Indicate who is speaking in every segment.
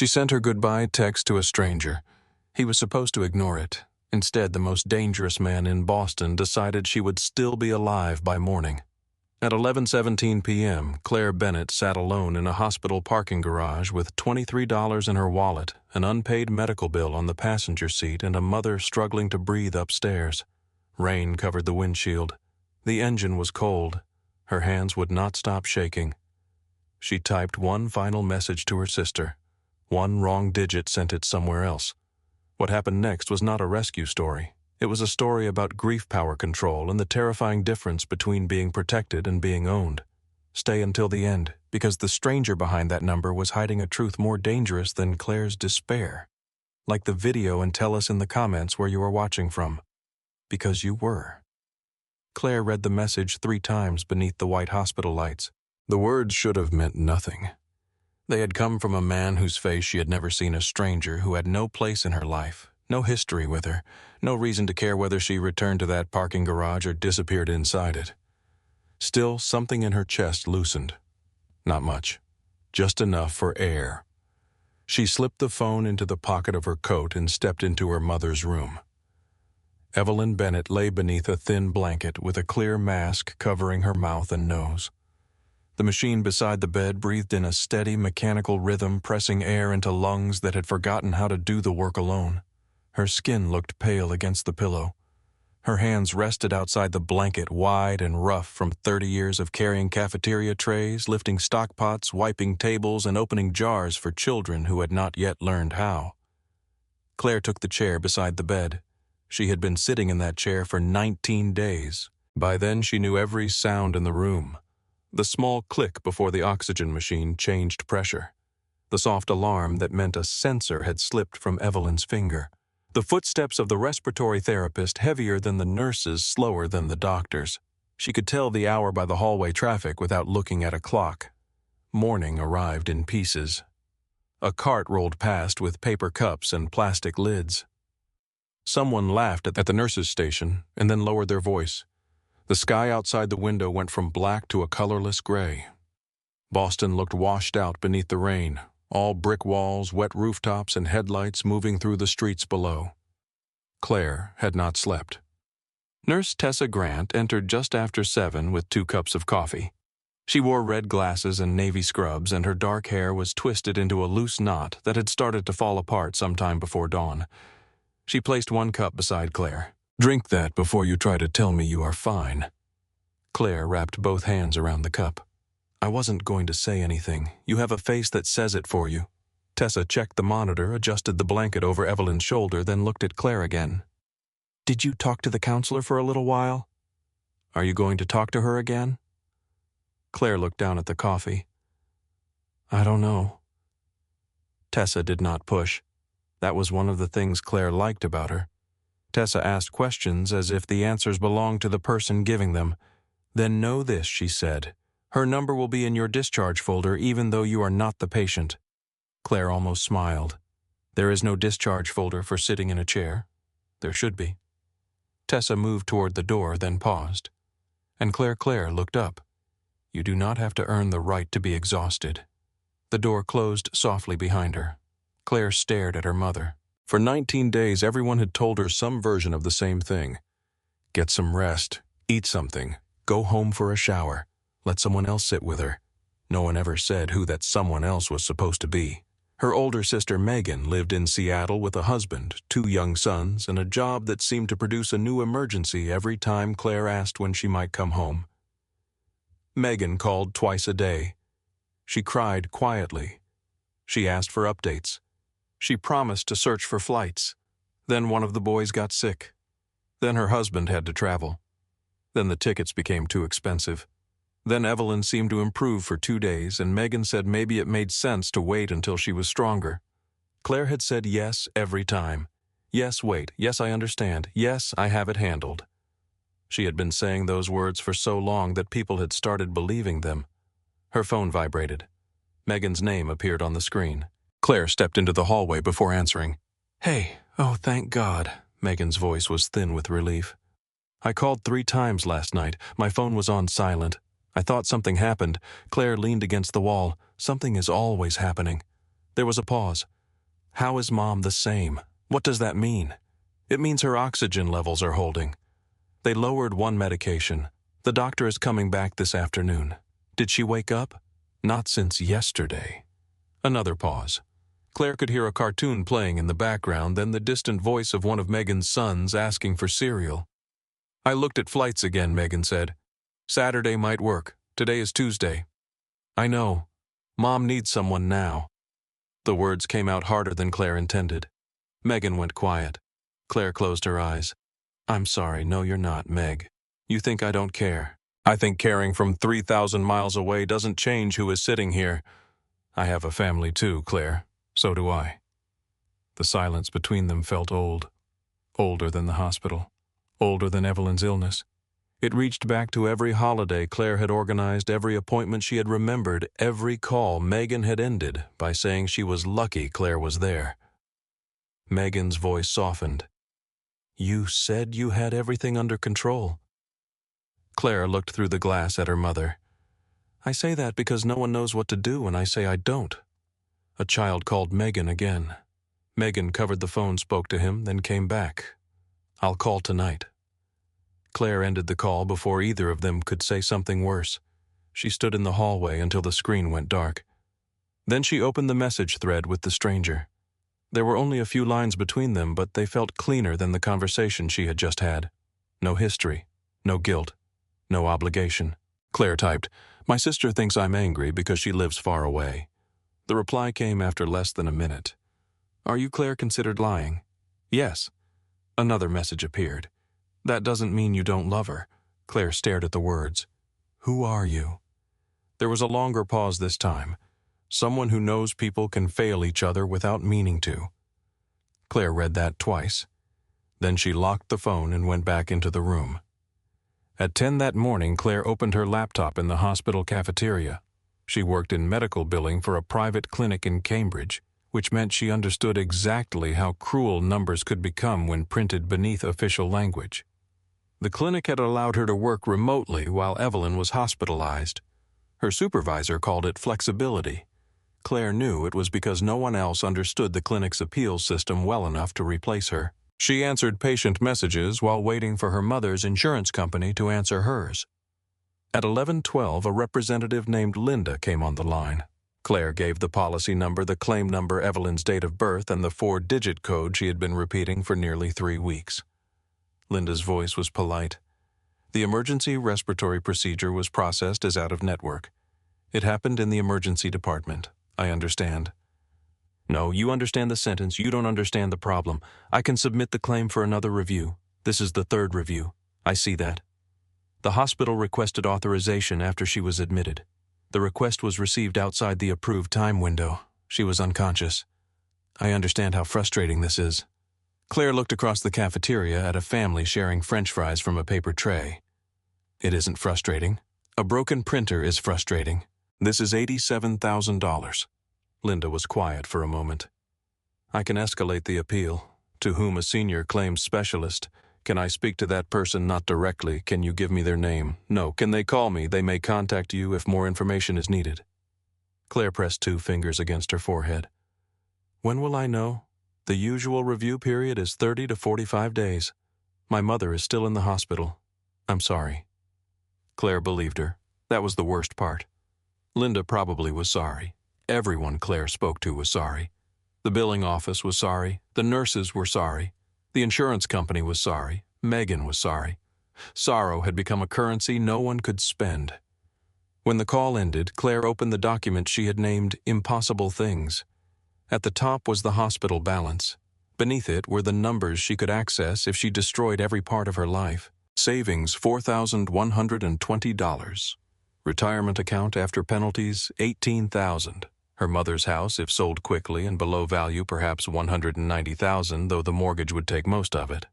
Speaker 1: She sent her goodbye text to a stranger. He was supposed to ignore it. Instead, the most dangerous man in Boston decided she would still be alive by morning. At 11:17 p.m., Claire Bennett sat alone in a hospital parking garage with $23 in her wallet, an unpaid medical bill on the passenger seat, and a mother struggling to breathe upstairs. Rain covered the windshield. The engine was cold. Her hands would not stop shaking. She typed one final message to her sister. One wrong digit sent it somewhere else. What happened next was not a rescue story. It was a story about grief power control and the terrifying difference between being protected and being owned. Stay until the end, because the stranger behind that number was hiding a truth more dangerous than Claire's despair. Like the video and tell us in the comments where you are watching from. Because you were. Claire read the message 3 times beneath the white hospital lights. The words should have meant nothing. They had come from a man whose face she had never seen, a stranger who had no place in her life, no history with her, no reason to care whether she returned to that parking garage or disappeared inside it. Still, something in her chest loosened. Not much. Just enough for air. She slipped the phone into the pocket of her coat and stepped into her mother's room. Evelyn Bennett lay beneath a thin blanket with a clear mask covering her mouth and nose. The machine beside the bed breathed in a steady mechanical rhythm, pressing air into lungs that had forgotten how to do the work alone. Her skin looked pale against the pillow. Her hands rested outside the blanket, wide and rough from 30 years of carrying cafeteria trays, lifting stock pots, wiping tables, and opening jars for children who had not yet learned how. Claire took the chair beside the bed. She had been sitting in that chair for 19 days. By then she knew every sound in the room. The small click before the oxygen machine changed pressure. The soft alarm that meant a sensor had slipped from Evelyn's finger. The footsteps of the respiratory therapist, heavier than the nurses, slower than the doctors. She could tell the hour by the hallway traffic without looking at a clock. Morning arrived in pieces. A cart rolled past with paper cups and plastic lids. Someone laughed at the nurse's station and then lowered their voice. The sky outside the window went from black to a colorless gray. Boston looked washed out beneath the rain, all brick walls, wet rooftops, and headlights moving through the streets below. Claire had not slept. Nurse Tessa Grant entered just after 7 with 2 cups of coffee. She wore red glasses and navy scrubs, and her dark hair was twisted into a loose knot that had started to fall apart sometime before dawn. She placed 1 cup beside Claire. "Drink that before you try to tell me you are fine." Claire wrapped both hands around the cup. "I wasn't going to say anything. You have a face that says it for you." Tessa checked the monitor, adjusted the blanket over Evelyn's shoulder, then looked at Claire again. "Did you talk to the counselor for a little while? Are you going to talk to her again?" Claire looked down at the coffee. "I don't know." Tessa did not push. That was one of the things Claire liked about her. Tessa asked questions as if the answers belonged to the person giving them. "Then know this," she said. "Her number will be in your discharge folder even though you are not the patient." Claire almost smiled. There is no discharge folder for sitting in a chair. There should be. Tessa moved toward the door, then paused. And Claire looked up. "You do not have to earn the right to be exhausted." The door closed softly behind her. Claire stared at her mother. For 19 days, everyone had told her some version of the same thing. Get some rest, eat something, go home for a shower, let someone else sit with her. No one ever said who that someone else was supposed to be. Her older sister Megan lived in Seattle with a husband, 2 young sons, and a job that seemed to produce a new emergency every time Claire asked when she might come home. Megan called twice a day. She cried quietly. She asked for updates. She promised to search for flights. Then one of the boys got sick. Then her husband had to travel. Then the tickets became too expensive. Then Evelyn seemed to improve for 2 days, and Megan said maybe it made sense to wait until she was stronger. Claire had said yes every time. Yes, wait. Yes, I understand. Yes, I have it handled. She had been saying those words for so long that people had started believing them. Her phone vibrated. Megan's name appeared on the screen. Claire stepped into the hallway before answering. "Hey, oh, thank God." Megan's voice was thin with relief. "I called 3 times last night. My phone was on silent. I thought something happened." Claire leaned against the wall. "Something is always happening." There was a pause. How is Mom the same? What does that mean? It means her oxygen levels are holding. They lowered one medication. The doctor is coming back this afternoon. Did she wake up? Not since yesterday. Another pause. Claire could hear a cartoon playing in the background, then the distant voice of one of Megan's sons asking for cereal. I looked at flights again, Megan said. Saturday might work. Today is Tuesday. I know. Mom needs someone now. The words came out harder than Claire intended. Megan went quiet. Claire closed her eyes. I'm sorry, no you're not, Meg. You think I don't care. I think caring from 3,000 miles away doesn't change who is sitting here. I have a family too, Claire. So do I. The silence between them felt old. Older than the hospital. Older than Evelyn's illness. It reached back to every holiday Claire had organized, every appointment she had remembered, every call Megan had ended by saying she was lucky Claire was there. Megan's voice softened. You said you had everything under control. Claire looked through the glass at her mother. I say that because no one knows what to do when I say I don't. A child called Megan again. Megan covered the phone, spoke to him, then came back. I'll call tonight. Claire ended the call before either of them could say something worse. She stood in the hallway until the screen went dark. Then she opened the message thread with the stranger. There were only a few lines between them, but they felt cleaner than the conversation she had just had. No history, no guilt, no obligation. Claire typed, My sister thinks I'm angry because she lives far away. The reply came after less than a minute. Are you Claire considered lying? Yes. Another message appeared. That doesn't mean you don't love her. Claire stared at the words. Who are you? There was a longer pause this time. Someone who knows people can fail each other without meaning to. Claire read that twice. Then she locked the phone and went back into the room. At 10 that morning, Claire opened her laptop in the hospital cafeteria. She worked in medical billing for a private clinic in Cambridge, which meant she understood exactly how cruel numbers could become when printed beneath official language. The clinic had allowed her to work remotely while Evelyn was hospitalized. Her supervisor called it flexibility. Claire knew it was because no one else understood the clinic's appeals system well enough to replace her. She answered patient messages while waiting for her mother's insurance company to answer hers. At 11:12, a representative named Linda came on the line. Claire gave the policy number, the claim number, Evelyn's date of birth, and the 4-digit code she had been repeating for nearly 3 weeks. Linda's voice was polite. The emergency respiratory procedure was processed as out of network. It happened in the emergency department. I understand. No, you understand the sentence. You don't understand the problem. I can submit the claim for another review. This is the 3rd review. I see that. The hospital requested authorization after she was admitted. The request was received outside the approved time window. She was unconscious. I understand how frustrating this is. Claire looked across the cafeteria at a family sharing French fries from a paper tray. It isn't frustrating. A broken printer is frustrating. This is $87,000. Linda was quiet for a moment. I can escalate the appeal. To whom a senior claims specialist? Can I speak to that person not directly? Can you give me their name? No. Can they call me? They may contact you if more information is needed. Claire pressed 2 fingers against her forehead. When will I know? The usual review period is 30 to 45 days. My mother is still in the hospital. I'm sorry. Claire believed her. That was the worst part. Linda probably was sorry. Everyone Claire spoke to was sorry. The billing office was sorry. The nurses were sorry. The insurance company was sorry. Megan was sorry. Sorrow had become a currency no one could spend. When the call ended, Claire opened the document she had named Impossible Things. At the top was the hospital balance. Beneath it were the numbers she could access if she destroyed every part of her life. Savings, $4,120. Retirement account after penalties, $18,000. Her mother's house, if sold quickly and below value, perhaps $190,000, though the mortgage would take most of it.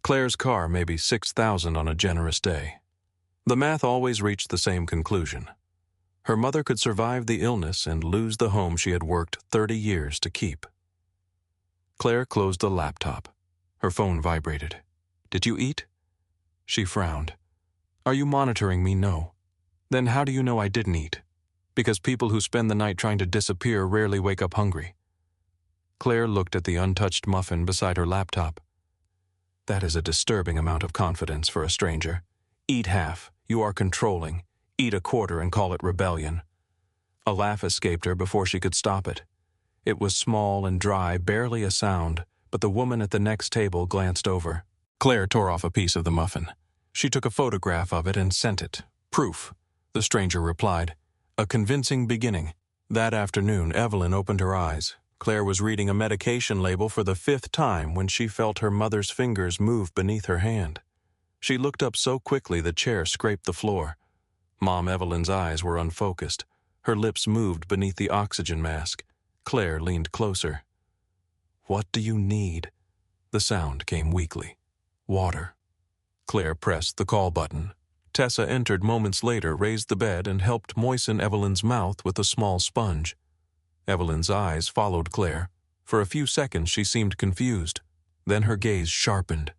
Speaker 1: Claire's car, maybe $6,000 on a generous day. The math always reached the same conclusion. Her mother could survive the illness and lose the home she had worked 30 years to keep. Claire closed the laptop. Her phone vibrated. Did you eat? She frowned. Are you monitoring me? No. Then how do you know I didn't eat? Because people who spend the night trying to disappear rarely wake up hungry. Claire looked at the untouched muffin beside her laptop. That is a disturbing amount of confidence for a stranger. Eat half, you are controlling. Eat a quarter and call it rebellion. A laugh escaped her before she could stop it. It was small and dry, barely a sound, but the woman at the next table glanced over. Claire tore off a piece of the muffin. She took a photograph of it and sent it. Proof, the stranger replied. A convincing beginning. That afternoon, Evelyn opened her eyes. Claire was reading a medication label for the 5th time when she felt her mother's fingers move beneath her hand. She looked up so quickly the chair scraped the floor. Mom Evelyn's eyes were unfocused. Her lips moved beneath the oxygen mask. Claire leaned closer. What do you need? The sound came weakly. Water. Claire pressed the call button. Tessa entered moments later, raised the bed, and helped moisten Evelyn's mouth with a small sponge. Evelyn's eyes followed Claire. For a few seconds she seemed confused. Then her gaze sharpened.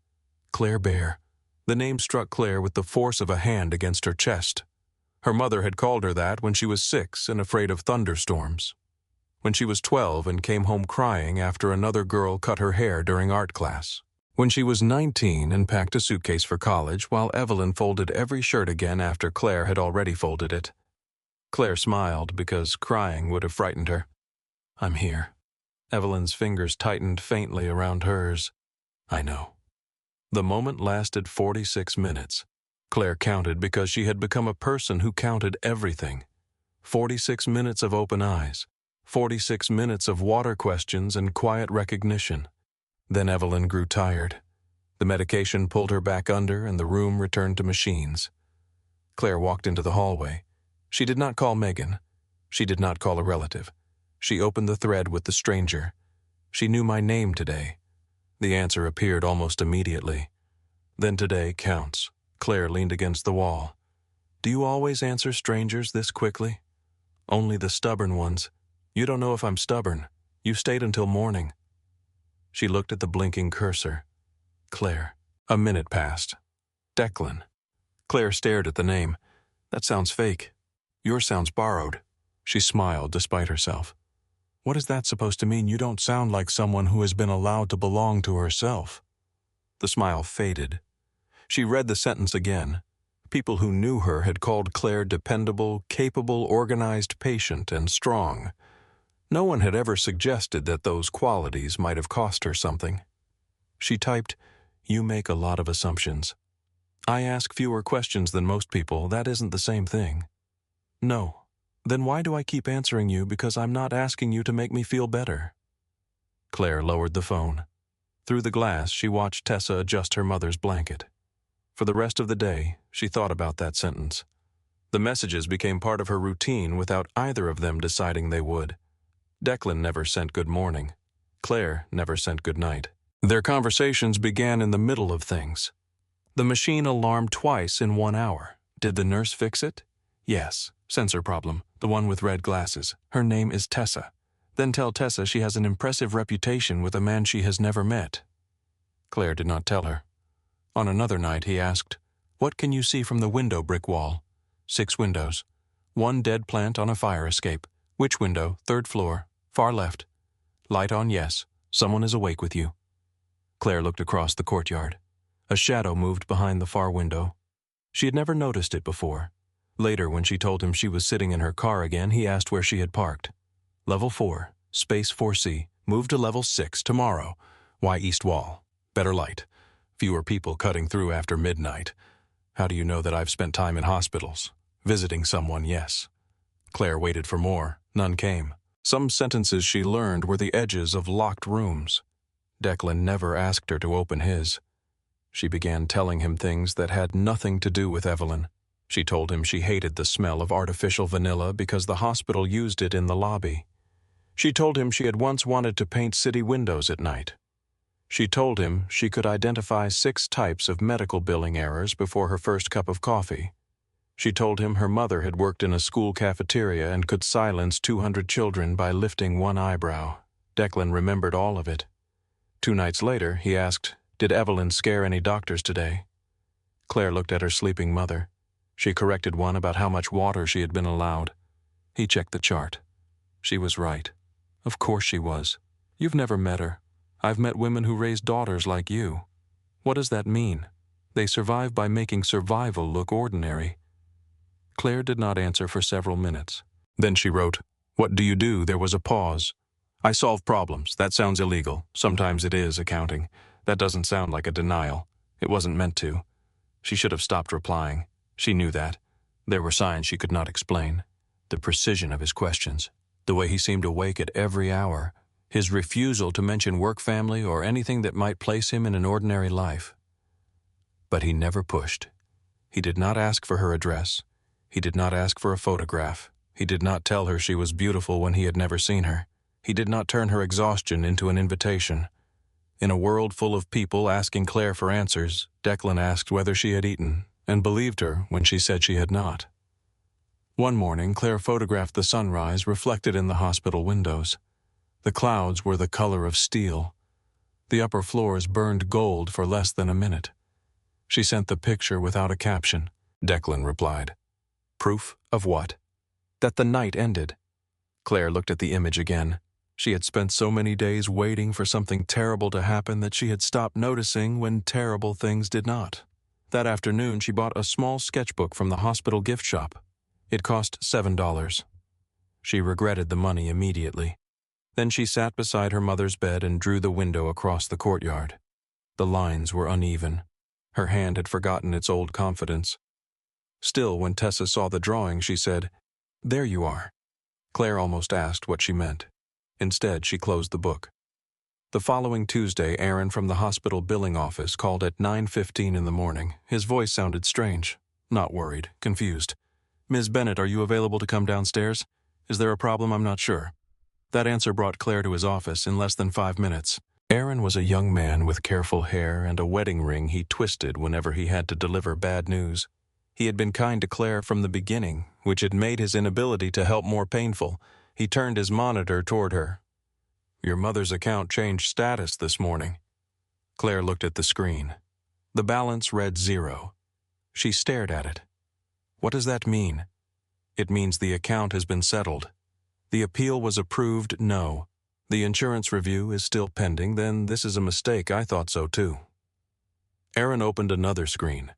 Speaker 1: Claire Bear. The name struck Claire with the force of a hand against her chest. Her mother had called her that when she was 6 and afraid of thunderstorms. When she was 12 and came home crying after another girl cut her hair during art class. When she was 19 and packed a suitcase for college while Evelyn folded every shirt again after Claire had already folded it. Claire smiled because crying would have frightened her. I'm here. Evelyn's fingers tightened faintly around hers. I know. The moment lasted 46 minutes. Claire counted because she had become a person who counted everything. 46 minutes of open eyes. 46 minutes of water questions and quiet recognition. Then Evelyn grew tired. The medication pulled her back under and the room returned to machines. Claire walked into the hallway. She did not call Megan. She did not call a relative. She opened the thread with the stranger. She knew my name today. The answer appeared almost immediately. Then today counts. Claire leaned against the wall. Do you always answer strangers this quickly? Only the stubborn ones. You don't know if I'm stubborn. You stayed until morning. She looked at the blinking cursor. Claire. A minute passed. Declan. Claire stared at the name. That sounds fake. Yours sounds borrowed. She smiled despite herself. What is that supposed to mean? You don't sound like someone who has been allowed to belong to herself. The smile faded. She read the sentence again. People who knew her had called Claire dependable, capable, organized, patient, and strong. No one had ever suggested that those qualities might have cost her something. She typed, You make a lot of assumptions. I ask fewer questions than most people. That isn't the same thing. No. Then why do I keep answering you? Because I'm not asking you to make me feel better. Claire lowered the phone. Through the glass, she watched Tessa adjust her mother's blanket. For the rest of the day, she thought about that sentence. The messages became part of her routine without either of them deciding they would. Declan never sent good morning. Claire never sent good night. Their conversations began in the middle of things. The machine alarmed twice in 1 hour. Did the nurse fix it? Yes. Sensor problem. The one with red glasses. Her name is Tessa. Then tell Tessa she has an impressive reputation with a man she has never met. Claire did not tell her. On another night he asked, What can you see from the window brick wall? 6 windows. 1 dead plant on a fire escape. Which window? 3rd floor. Far left. Light on, yes. Someone is awake with you. Claire looked across the courtyard. A shadow moved behind the far window. She had never noticed it before. Later, when she told him she was sitting in her car again, he asked where she had parked. Level 4, space 4C, move to level 6 tomorrow. Why East Wall? Better light. Fewer people cutting through after midnight. How do you know that I've spent time in hospitals? Visiting someone, yes. Claire waited for more. None came. Some sentences she learned were the edges of locked rooms. Declan never asked her to open his. She began telling him things that had nothing to do with Evelyn. She told him she hated the smell of artificial vanilla because the hospital used it in the lobby. She told him she had once wanted to paint city windows at night. She told him she could identify 6 types of medical billing errors before her first cup of coffee. She told him her mother had worked in a school cafeteria and could silence 200 children by lifting 1 eyebrow. Declan remembered all of it. 2 nights later, he asked, Did Evelyn scare any doctors today? Claire looked at her sleeping mother. She corrected one about how much water she had been allowed. He checked the chart. She was right. Of course she was. You've never met her. I've met women who raise daughters like you. What does that mean? They survive by making survival look ordinary. Claire did not answer for several minutes. Then she wrote, "What do you do?" There was a pause. "I solve problems. That sounds illegal. Sometimes it is accounting. That doesn't sound like a denial. It wasn't meant to." She should have stopped replying. She knew that. There were signs she could not explain. The precision of his questions, the way he seemed awake at every hour, his refusal to mention work, family, or anything that might place him in an ordinary life. But he never pushed. He did not ask for her address. He did not ask for a photograph. He did not tell her she was beautiful when he had never seen her. He did not turn her exhaustion into an invitation. In a world full of people asking Claire for answers, Declan asked whether she had eaten, and believed her when she said she had not. One morning, Claire photographed the sunrise reflected in the hospital windows. The clouds were the color of steel. The upper floors burned gold for less than a minute. She sent the picture without a caption. Declan replied, "Proof of what?" "That the night ended." Claire looked at the image again. She had spent so many days waiting for something terrible to happen that she had stopped noticing when terrible things did not. That afternoon, she bought a small sketchbook from the hospital gift shop. It cost $7. She regretted the money immediately. Then she sat beside her mother's bed and drew the window across the courtyard. The lines were uneven. Her hand had forgotten its old confidence. Still, when Tessa saw the drawing, she said, "There you are." Claire almost asked what she meant. Instead, she closed the book. The following Tuesday, Aaron from the hospital billing office called at 9:15 in the morning. His voice sounded strange. Not worried, confused. "Ms. Bennett, are you available to come downstairs? Is there a problem? I'm not sure." That answer brought Claire to his office in less than 5 minutes. Aaron was a young man with careful hair and a wedding ring he twisted whenever he had to deliver bad news. He had been kind to Claire from the beginning, which had made his inability to help more painful. He turned his monitor toward her. "Your mother's account changed status this morning." Claire looked at the screen. The balance read 0. She stared at it. "What does that mean?" "It means the account has been settled. The appeal was approved, no. The insurance review is still pending, then this is a mistake. I thought so too." Aaron opened another screen.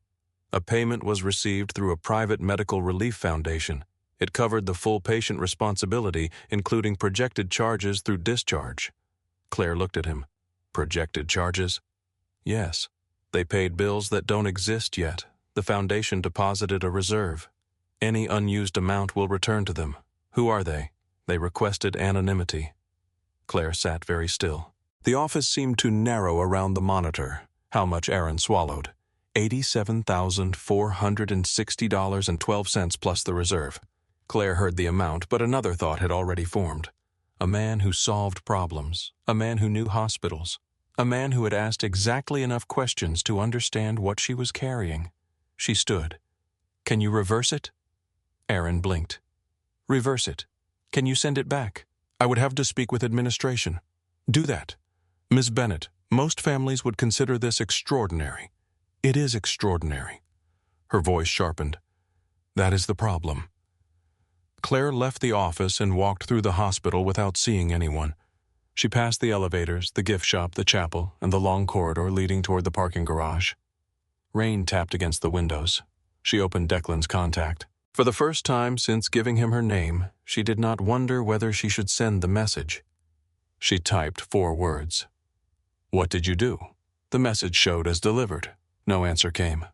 Speaker 1: A payment was received through a private medical relief foundation. It covered the full patient responsibility, including projected charges through discharge. Claire looked at him. "Projected charges?" "Yes. They paid bills that don't exist yet. The foundation deposited a reserve. Any unused amount will return to them. Who are they?" They requested anonymity. Claire sat very still. The office seemed to narrow around the monitor. How much Aaron swallowed. $87,460.12 plus the reserve. Claire heard the amount, but another thought had already formed. A man who solved problems. A man who knew hospitals. A man who had asked exactly enough questions to understand what she was carrying. She stood. "Can you reverse it?" Aaron blinked. "Reverse it. Can you send it back? I would have to speak with administration." "Do that. Ms. Bennett, most families would consider this extraordinary. It is extraordinary." Her voice sharpened. "That is the problem." Claire left the office and walked through the hospital without seeing anyone. She passed the elevators, the gift shop, the chapel, and the long corridor leading toward the parking garage. Rain tapped against the windows. She opened Declan's contact. For the first time since giving him her name, she did not wonder whether she should send the message. She typed 4 words. "What did you do?" The message showed as delivered. No answer came.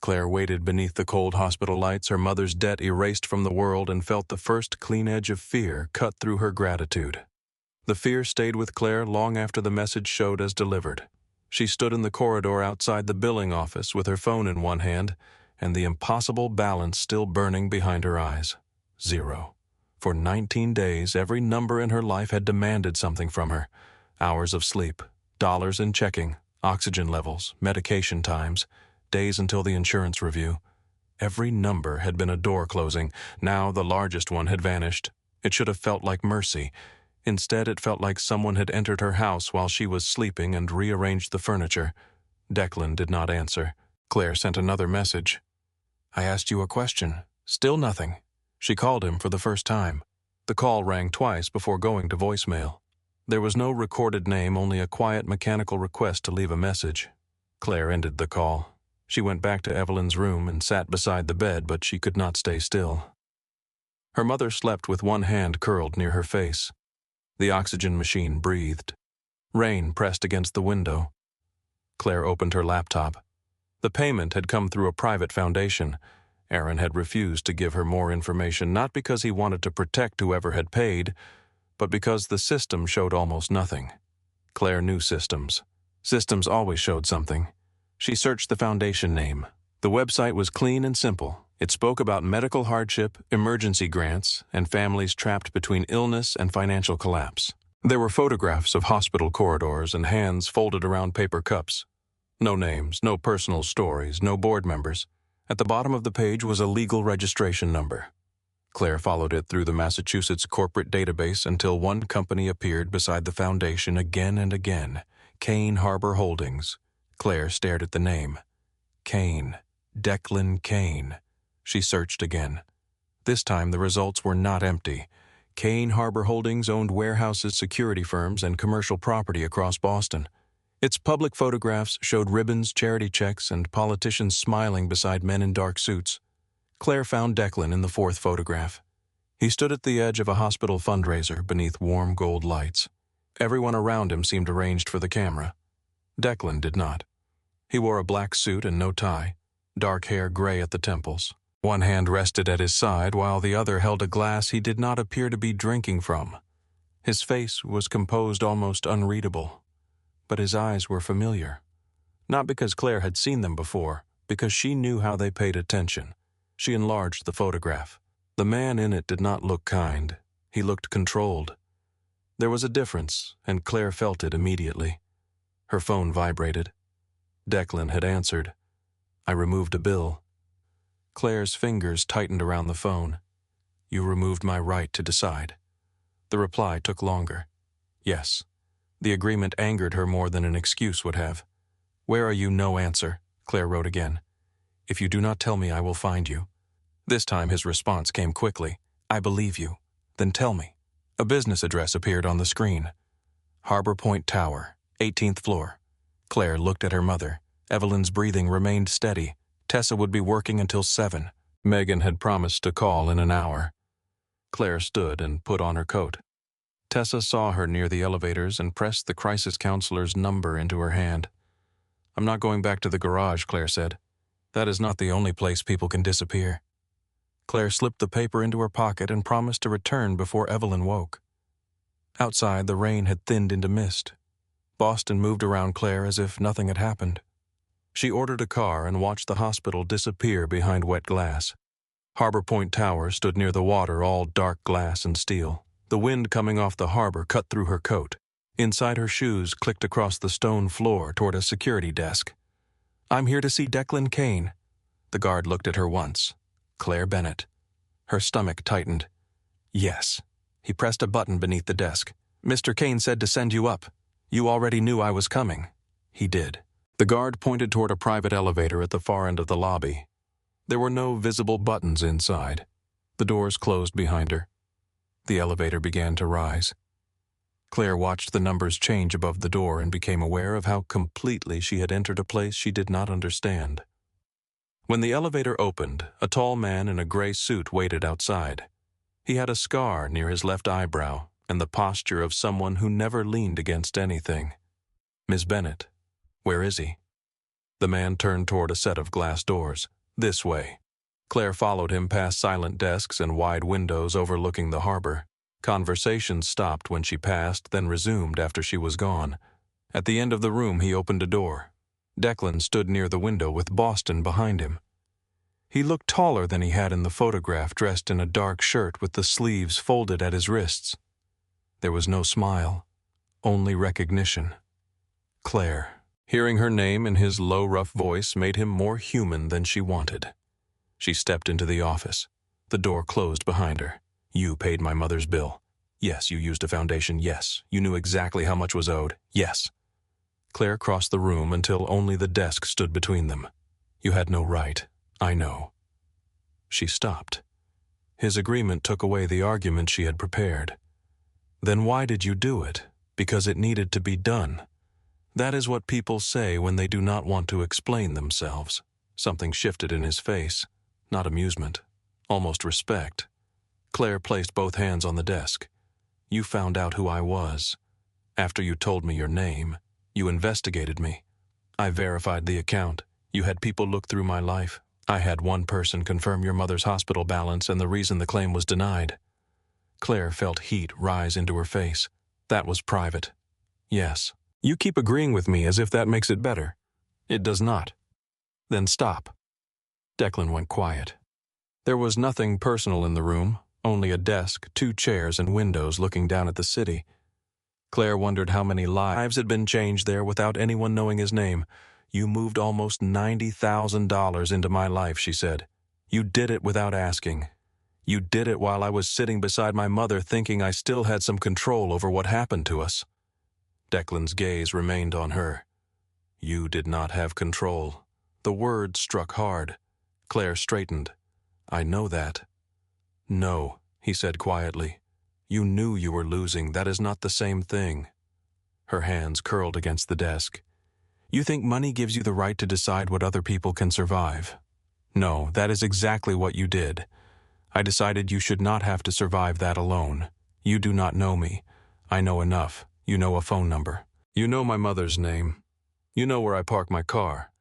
Speaker 1: Claire waited beneath the cold hospital lights, her mother's debt erased from the world, and felt the first clean edge of fear cut through her gratitude. The fear stayed with Claire long after the message showed as delivered. She stood in the corridor outside the billing office with her phone in one hand and the impossible balance still burning behind her eyes. 0. For 19 days, every number in her life had demanded something from her. Hours of sleep, dollars in checking, oxygen levels, medication times, days until the insurance review. Every number had been a door closing. Now the largest one had vanished. It should have felt like mercy. Instead, it felt like someone had entered her house while she was sleeping and rearranged the furniture. Declan did not answer. Claire sent another message. "I asked you a question. Still nothing." She called him for the first time. The call rang twice before going to voicemail. There was no recorded name, only a quiet mechanical request to leave a message. Claire ended the call. She went back to Evelyn's room and sat beside the bed, but she could not stay still. Her mother slept with one hand curled near her face. The oxygen machine breathed. Rain pressed against the window. Claire opened her laptop. The payment had come through a private foundation. Aaron had refused to give her more information, not because he wanted to protect whoever had paid, but because the system showed almost nothing. Claire knew systems. Systems always showed something. She searched the foundation name. The website was clean and simple. It spoke about medical hardship, emergency grants, and families trapped between illness and financial collapse. There were photographs of hospital corridors and hands folded around paper cups. No names, no personal stories, no board members. At the bottom of the page was a legal registration number. Claire followed it through the Massachusetts corporate database until one company appeared beside the foundation again and again. Kane Harbor Holdings. Claire stared at the name. Kane. Declan Kane. She searched again. This time the results were not empty. Kane Harbor Holdings owned warehouses, security firms, and commercial property across Boston. Its public photographs showed ribbons, charity checks, and politicians smiling beside men in dark suits. Claire found Declan in the fourth photograph. He stood at the edge of a hospital fundraiser beneath warm gold lights. Everyone around him seemed arranged for the camera. Declan did not. He wore a black suit and no tie, dark hair gray at the temples. One hand rested at his side while the other held a glass he did not appear to be drinking from. His face was composed, almost unreadable, but his eyes were familiar. Not because Claire had seen them before, because she knew how they paid attention. She enlarged the photograph. The man in it did not look kind. He looked controlled. There was a difference, and Claire felt it immediately. Her phone vibrated. Declan had answered. I removed a bill. Claire's fingers tightened around the phone. You removed my right to decide. The reply took longer. Yes. The agreement angered her more than an excuse would have. Where are you? No answer, Claire wrote again. If you do not tell me, I will find you. This time his response came quickly. I believe you. Then tell me. A business address appeared on the screen. Harbor Point Tower, 18th floor. Claire looked at her mother. Evelyn's breathing remained steady. Tessa would be working until 7. Megan had promised to call in an hour. Claire stood and put on her coat. Tessa saw her near the elevators and pressed the crisis counselor's number into her hand. I'm not going back to the garage, Claire said. That is not the only place people can disappear. Claire slipped the paper into her pocket and promised to return before Evelyn woke. Outside, the rain had thinned into mist. Boston moved around Claire as if nothing had happened. She ordered a car and watched the hospital disappear behind wet glass. Harbor Point Tower stood near the water, all dark glass and steel. The wind coming off the harbor cut through her coat. Inside, her shoes clicked across the stone floor toward a security desk. I'm here to see Declan Kane. The guard looked at her once. Claire Bennett. Her stomach tightened. Yes. He pressed a button beneath the desk. Mr. Kane said to send you up. You already knew I was coming. He did. The guard pointed toward a private elevator at the far end of the lobby. There were no visible buttons inside. The doors closed behind her. The elevator began to rise. Claire watched the numbers change above the door and became aware of how completely she had entered a place she did not understand. When the elevator opened, a tall man in a gray suit waited outside. He had a scar near his left eyebrow and the posture of someone who never leaned against anything. Miss Bennett. Where is he? The man turned toward a set of glass doors. This way. Claire followed him past silent desks and wide windows overlooking the harbor. Conversations stopped when she passed, then resumed after she was gone. At the end of the room, he opened a door. Declan stood near the window with Boston behind him. He looked taller than he had in the photograph, dressed in a dark shirt with the sleeves folded at his wrists. There was no smile, only recognition. Claire. Hearing her name in his low, rough voice made him more human than she wanted. She stepped into the office. The door closed behind her. You paid my mother's bill. Yes, you used a foundation. Yes, you knew exactly how much was owed. Yes. Claire crossed the room until only the desk stood between them. You had no right. I know. She stopped. His agreement took away the argument she had prepared. Then why did you do it? Because it needed to be done. That is what people say when they do not want to explain themselves. Something shifted in his face. Not amusement. Almost respect. Claire placed both hands on the desk. You found out who I was. After you told me your name, you investigated me. I verified the account. You had people look through my life. I had one person confirm your mother's hospital balance and the reason the claim was denied. Claire felt heat rise into her face. That was private. Yes. You keep agreeing with me as if that makes it better. It does not. Then stop. Declan went quiet. There was nothing personal in the room, only a desk, 2 chairs, and windows looking down at the city. Claire wondered how many lives had been changed there without anyone knowing his name. You moved almost $90,000 into my life, she said. You did it without asking. You did it while I was sitting beside my mother thinking I still had some control over what happened to us. Declan's gaze remained on her. You did not have control. The word struck hard. Claire straightened. I know that. No, he said quietly. You knew you were losing. That is not the same thing. Her hands curled against the desk. You think money gives you the right to decide what other people can survive. No, that is exactly what you did. I decided you should not have to survive that alone. You do not know me. I know enough. You know a phone number. You know my mother's name. You know where I park my car.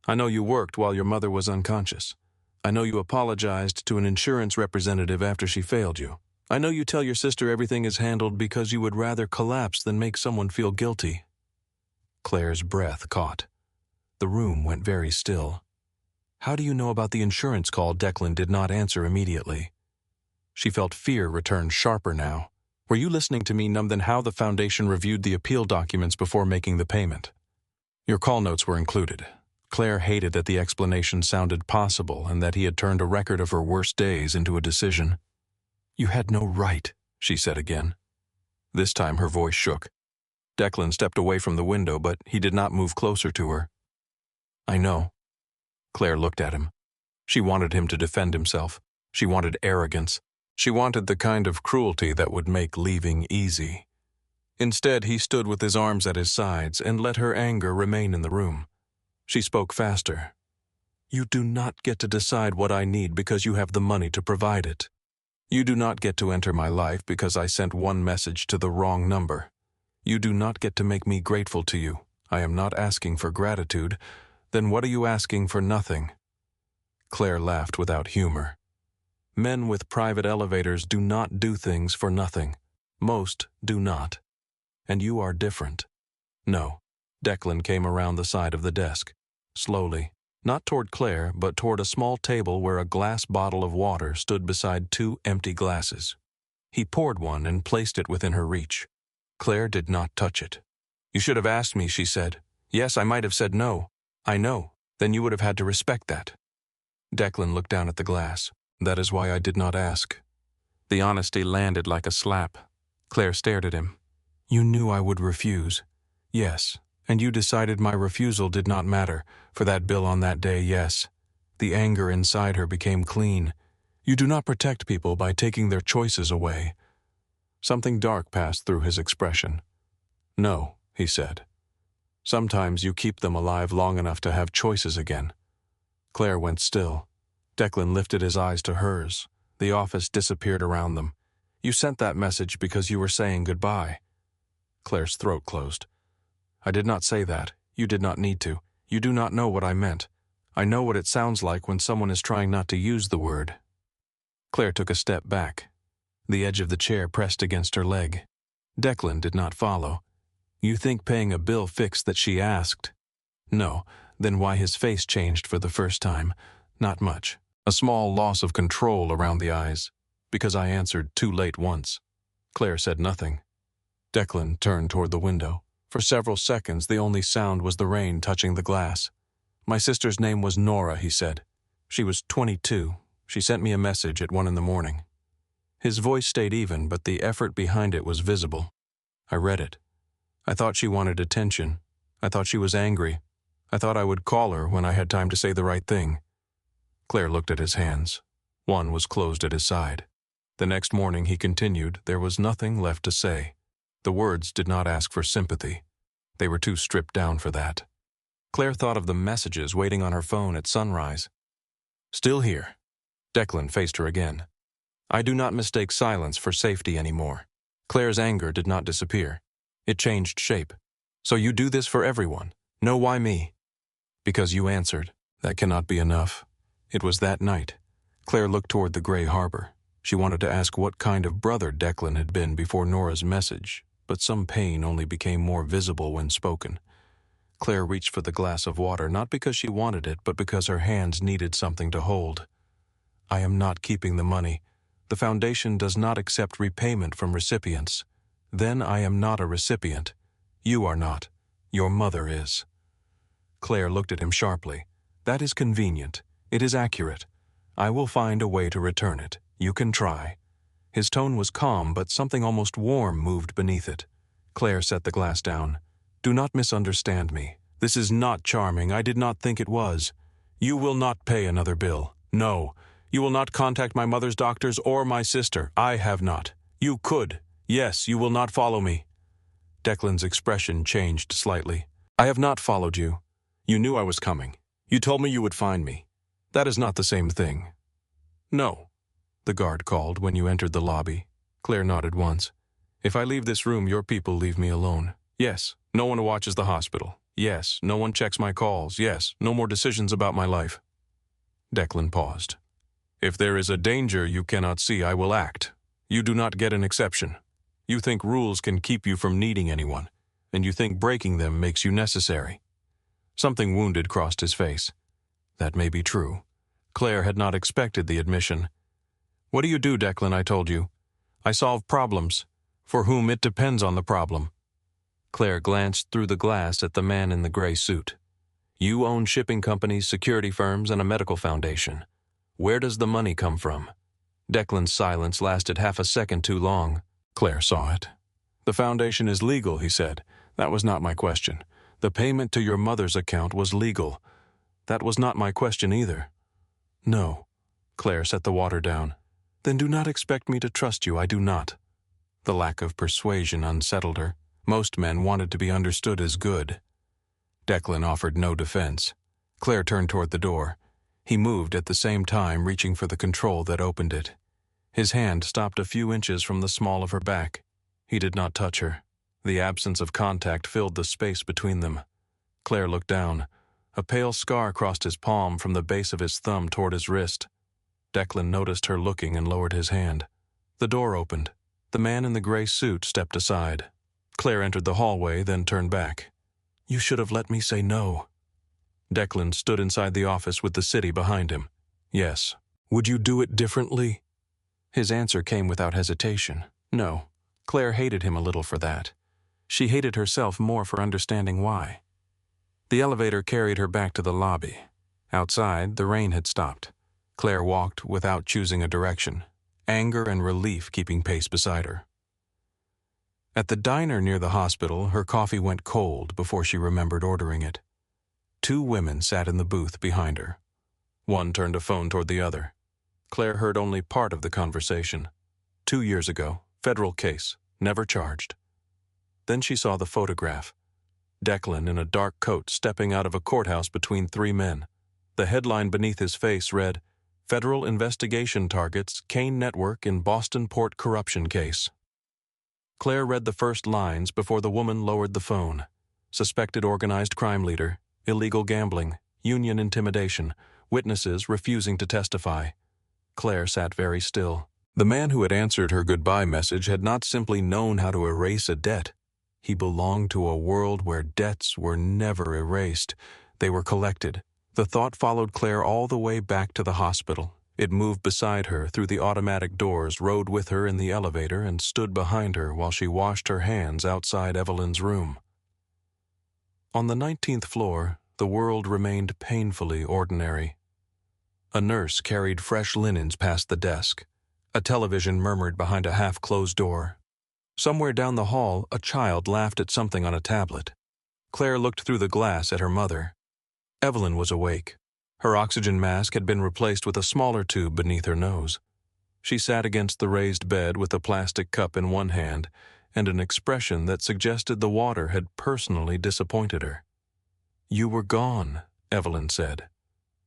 Speaker 1: I know you worked while your mother was unconscious. I know you apologized to an insurance representative after she failed you. I know you tell your sister everything is handled because you would rather collapse than make someone feel guilty. Claire's breath caught. The room went very still. How do you know about the insurance call? Declan did not answer immediately. She felt fear return sharper now. Were you listening to me? Then how the foundation reviewed the appeal documents before making the payment? Your call notes were included. Claire hated that the explanation sounded possible and that he had turned a record of her worst days into a decision. You had no right, she said again. This time her voice shook. Declan stepped away from the window, but he did not move closer to her. I know. Claire looked at him. She wanted him to defend himself. She wanted arrogance. She wanted the kind of cruelty that would make leaving easy. Instead, he stood with his arms at his sides and let her anger remain in the room. She spoke faster. You do not get to decide what I need because you have the money to provide it. You do not get to enter my life because I sent one message to the wrong number. You do not get to make me grateful to you. I am not asking for gratitude. Then what are you asking for? Nothing. Claire laughed without humor. Men with private elevators do not do things for nothing. Most do not. And you are different. No. Declan came around the side of the desk. Slowly. Not toward Claire, but toward a small table where a glass bottle of water stood beside 2 empty glasses. He poured one and placed it within her reach. Claire did not touch it. You should have asked me, she said. Yes, I might have said no. I know. Then you would have had to respect that. Declan looked down at the glass. That is why I did not ask. The honesty landed like a slap. Claire stared at him. You knew I would refuse. Yes, and you decided my refusal did not matter. For that bill on that day, yes. The anger inside her became clean. You do not protect people by taking their choices away. Something dark passed through his expression. No, he said. Sometimes you keep them alive long enough to have choices again. Claire went still. Declan lifted his eyes to hers. The office disappeared around them. You sent that message because you were saying goodbye. Claire's throat closed. I did not say that. You did not need to. You do not know what I meant. I know what it sounds like when someone is trying not to use the word. Claire took a step back. The edge of the chair pressed against her leg. Declan did not follow. You think paying a bill fixed that? She asked. No, then why his face changed for the first time? Not much. A small loss of control around the eyes. Because I answered too late once. Claire said nothing. Declan turned toward the window. For several seconds, the only sound was the rain touching the glass. My sister's name was Nora, he said. She was 22. She sent me a message at 1 a.m. His voice stayed even, but the effort behind it was visible. I read it. I thought she wanted attention. I thought she was angry. I thought I would call her when I had time to say the right thing. Claire looked at his hands. One was closed at his side. The next morning he continued, there was nothing left to say. The words did not ask for sympathy. They were too stripped down for that. Claire thought of the messages waiting on her phone at sunrise. Still here. Declan faced her again. I do not mistake silence for safety anymore. Claire's anger did not disappear. It changed shape. So you do this for everyone. No, why me? Because you answered. That cannot be enough. It was that night. Claire looked toward the gray harbor. She wanted to ask what kind of brother Declan had been before Nora's message, but some pain only became more visible when spoken. Claire reached for the glass of water, not because she wanted it, but because her hands needed something to hold. I am not keeping the money. The foundation does not accept repayment from recipients. Then I am not a recipient. You are not. Your mother is. Claire looked at him sharply. That is convenient. It is accurate. I will find a way to return it. You can try. His tone was calm, but something almost warm moved beneath it. Claire set the glass down. Do not misunderstand me. This is not charming. I did not think it was. You will not pay another bill. No. You will not contact my mother's doctors or my sister. I have not. You could. Yes, you will not follow me. Declan's expression changed slightly. I have not followed you. You knew I was coming. You told me you would find me. That is not the same thing. No, the guard called when you entered the lobby. Claire nodded once. If I leave this room, your people leave me alone. Yes, no one watches the hospital. Yes, no one checks my calls. Yes, no more decisions about my life. Declan paused. If there is a danger you cannot see, I will act. You do not get an exception. You think rules can keep you from needing anyone, and you think breaking them makes you necessary. Something wounded crossed his face. That may be true. Claire had not expected the admission. What do you do, Declan, I told you? I solve problems. For whom it depends on the problem. Claire glanced through the glass at the man in the gray suit. You own shipping companies, security firms, and a medical foundation. Where does the money come from? Declan's silence lasted half a second too long. Claire saw it. The foundation is legal, he said. That was not my question. The payment to your mother's account was legal. That was not my question either. No. Claire set the water down. Then do not expect me to trust you, I do not. The lack of persuasion unsettled her. Most men wanted to be understood as good. Declan offered no defense. Claire turned toward the door. He moved at the same time, reaching for the control that opened it. His hand stopped a few inches from the small of her back. He did not touch her. The absence of contact filled the space between them. Claire looked down. A pale scar crossed his palm from the base of his thumb toward his wrist. Declan noticed her looking and lowered his hand. The door opened. The man in the gray suit stepped aside. Claire entered the hallway, then turned back. You should have let me say no. Declan stood inside the office with the city behind him. Yes. Would you do it differently? His answer came without hesitation. No. Claire hated him a little for that. She hated herself more for understanding why. The elevator carried her back to the lobby. Outside, the rain had stopped. Claire walked without choosing a direction, anger and relief keeping pace beside her. At the diner near the hospital, her coffee went cold before she remembered ordering it. 2 women sat in the booth behind her. One turned a phone toward the other. Claire heard only part of the conversation. 2 years ago, federal case, never charged. Then she saw the photograph. Declan in a dark coat stepping out of a courthouse between 3 men. The headline beneath his face read, Federal Investigation Targets Kane Network in Boston Port Corruption Case. Claire read the first lines before the woman lowered the phone. Suspected organized crime leader, illegal gambling, union intimidation, witnesses refusing to testify. Claire sat very still. The man who had answered her goodbye message had not simply known how to erase a debt. He belonged to a world where debts were never erased. They were collected. The thought followed Claire all the way back to the hospital. It moved beside her through the automatic doors, rode with her in the elevator, and stood behind her while she washed her hands outside Evelyn's room. On the 19th floor, the world remained painfully ordinary. A nurse carried fresh linens past the desk. A television murmured behind a half-closed door. Somewhere down the hall, a child laughed at something on a tablet. Claire looked through the glass at her mother. Evelyn was awake. Her oxygen mask had been replaced with a smaller tube beneath her nose. She sat against the raised bed with a plastic cup in one hand and an expression that suggested the water had personally disappointed her. "You were gone," Evelyn said.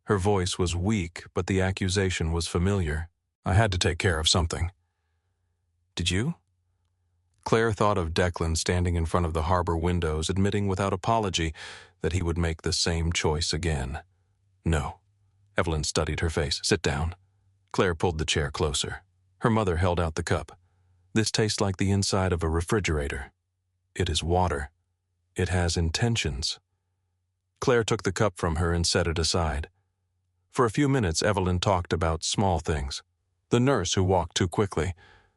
Speaker 1: Her voice was weak, but the accusation was familiar. "I had to take care of something." "Did you?" Claire thought of Declan standing in front of the harbor windows, admitting without apology that he would make the same choice again. "No." Evelyn studied her face. "Sit down." Claire pulled the chair closer. Her mother held out the cup. "This tastes like the inside of a refrigerator. It is water. It has intentions." Claire took the cup from her and set it aside. For a few minutes, Evelyn talked about small things. The nurse who walked too quickly,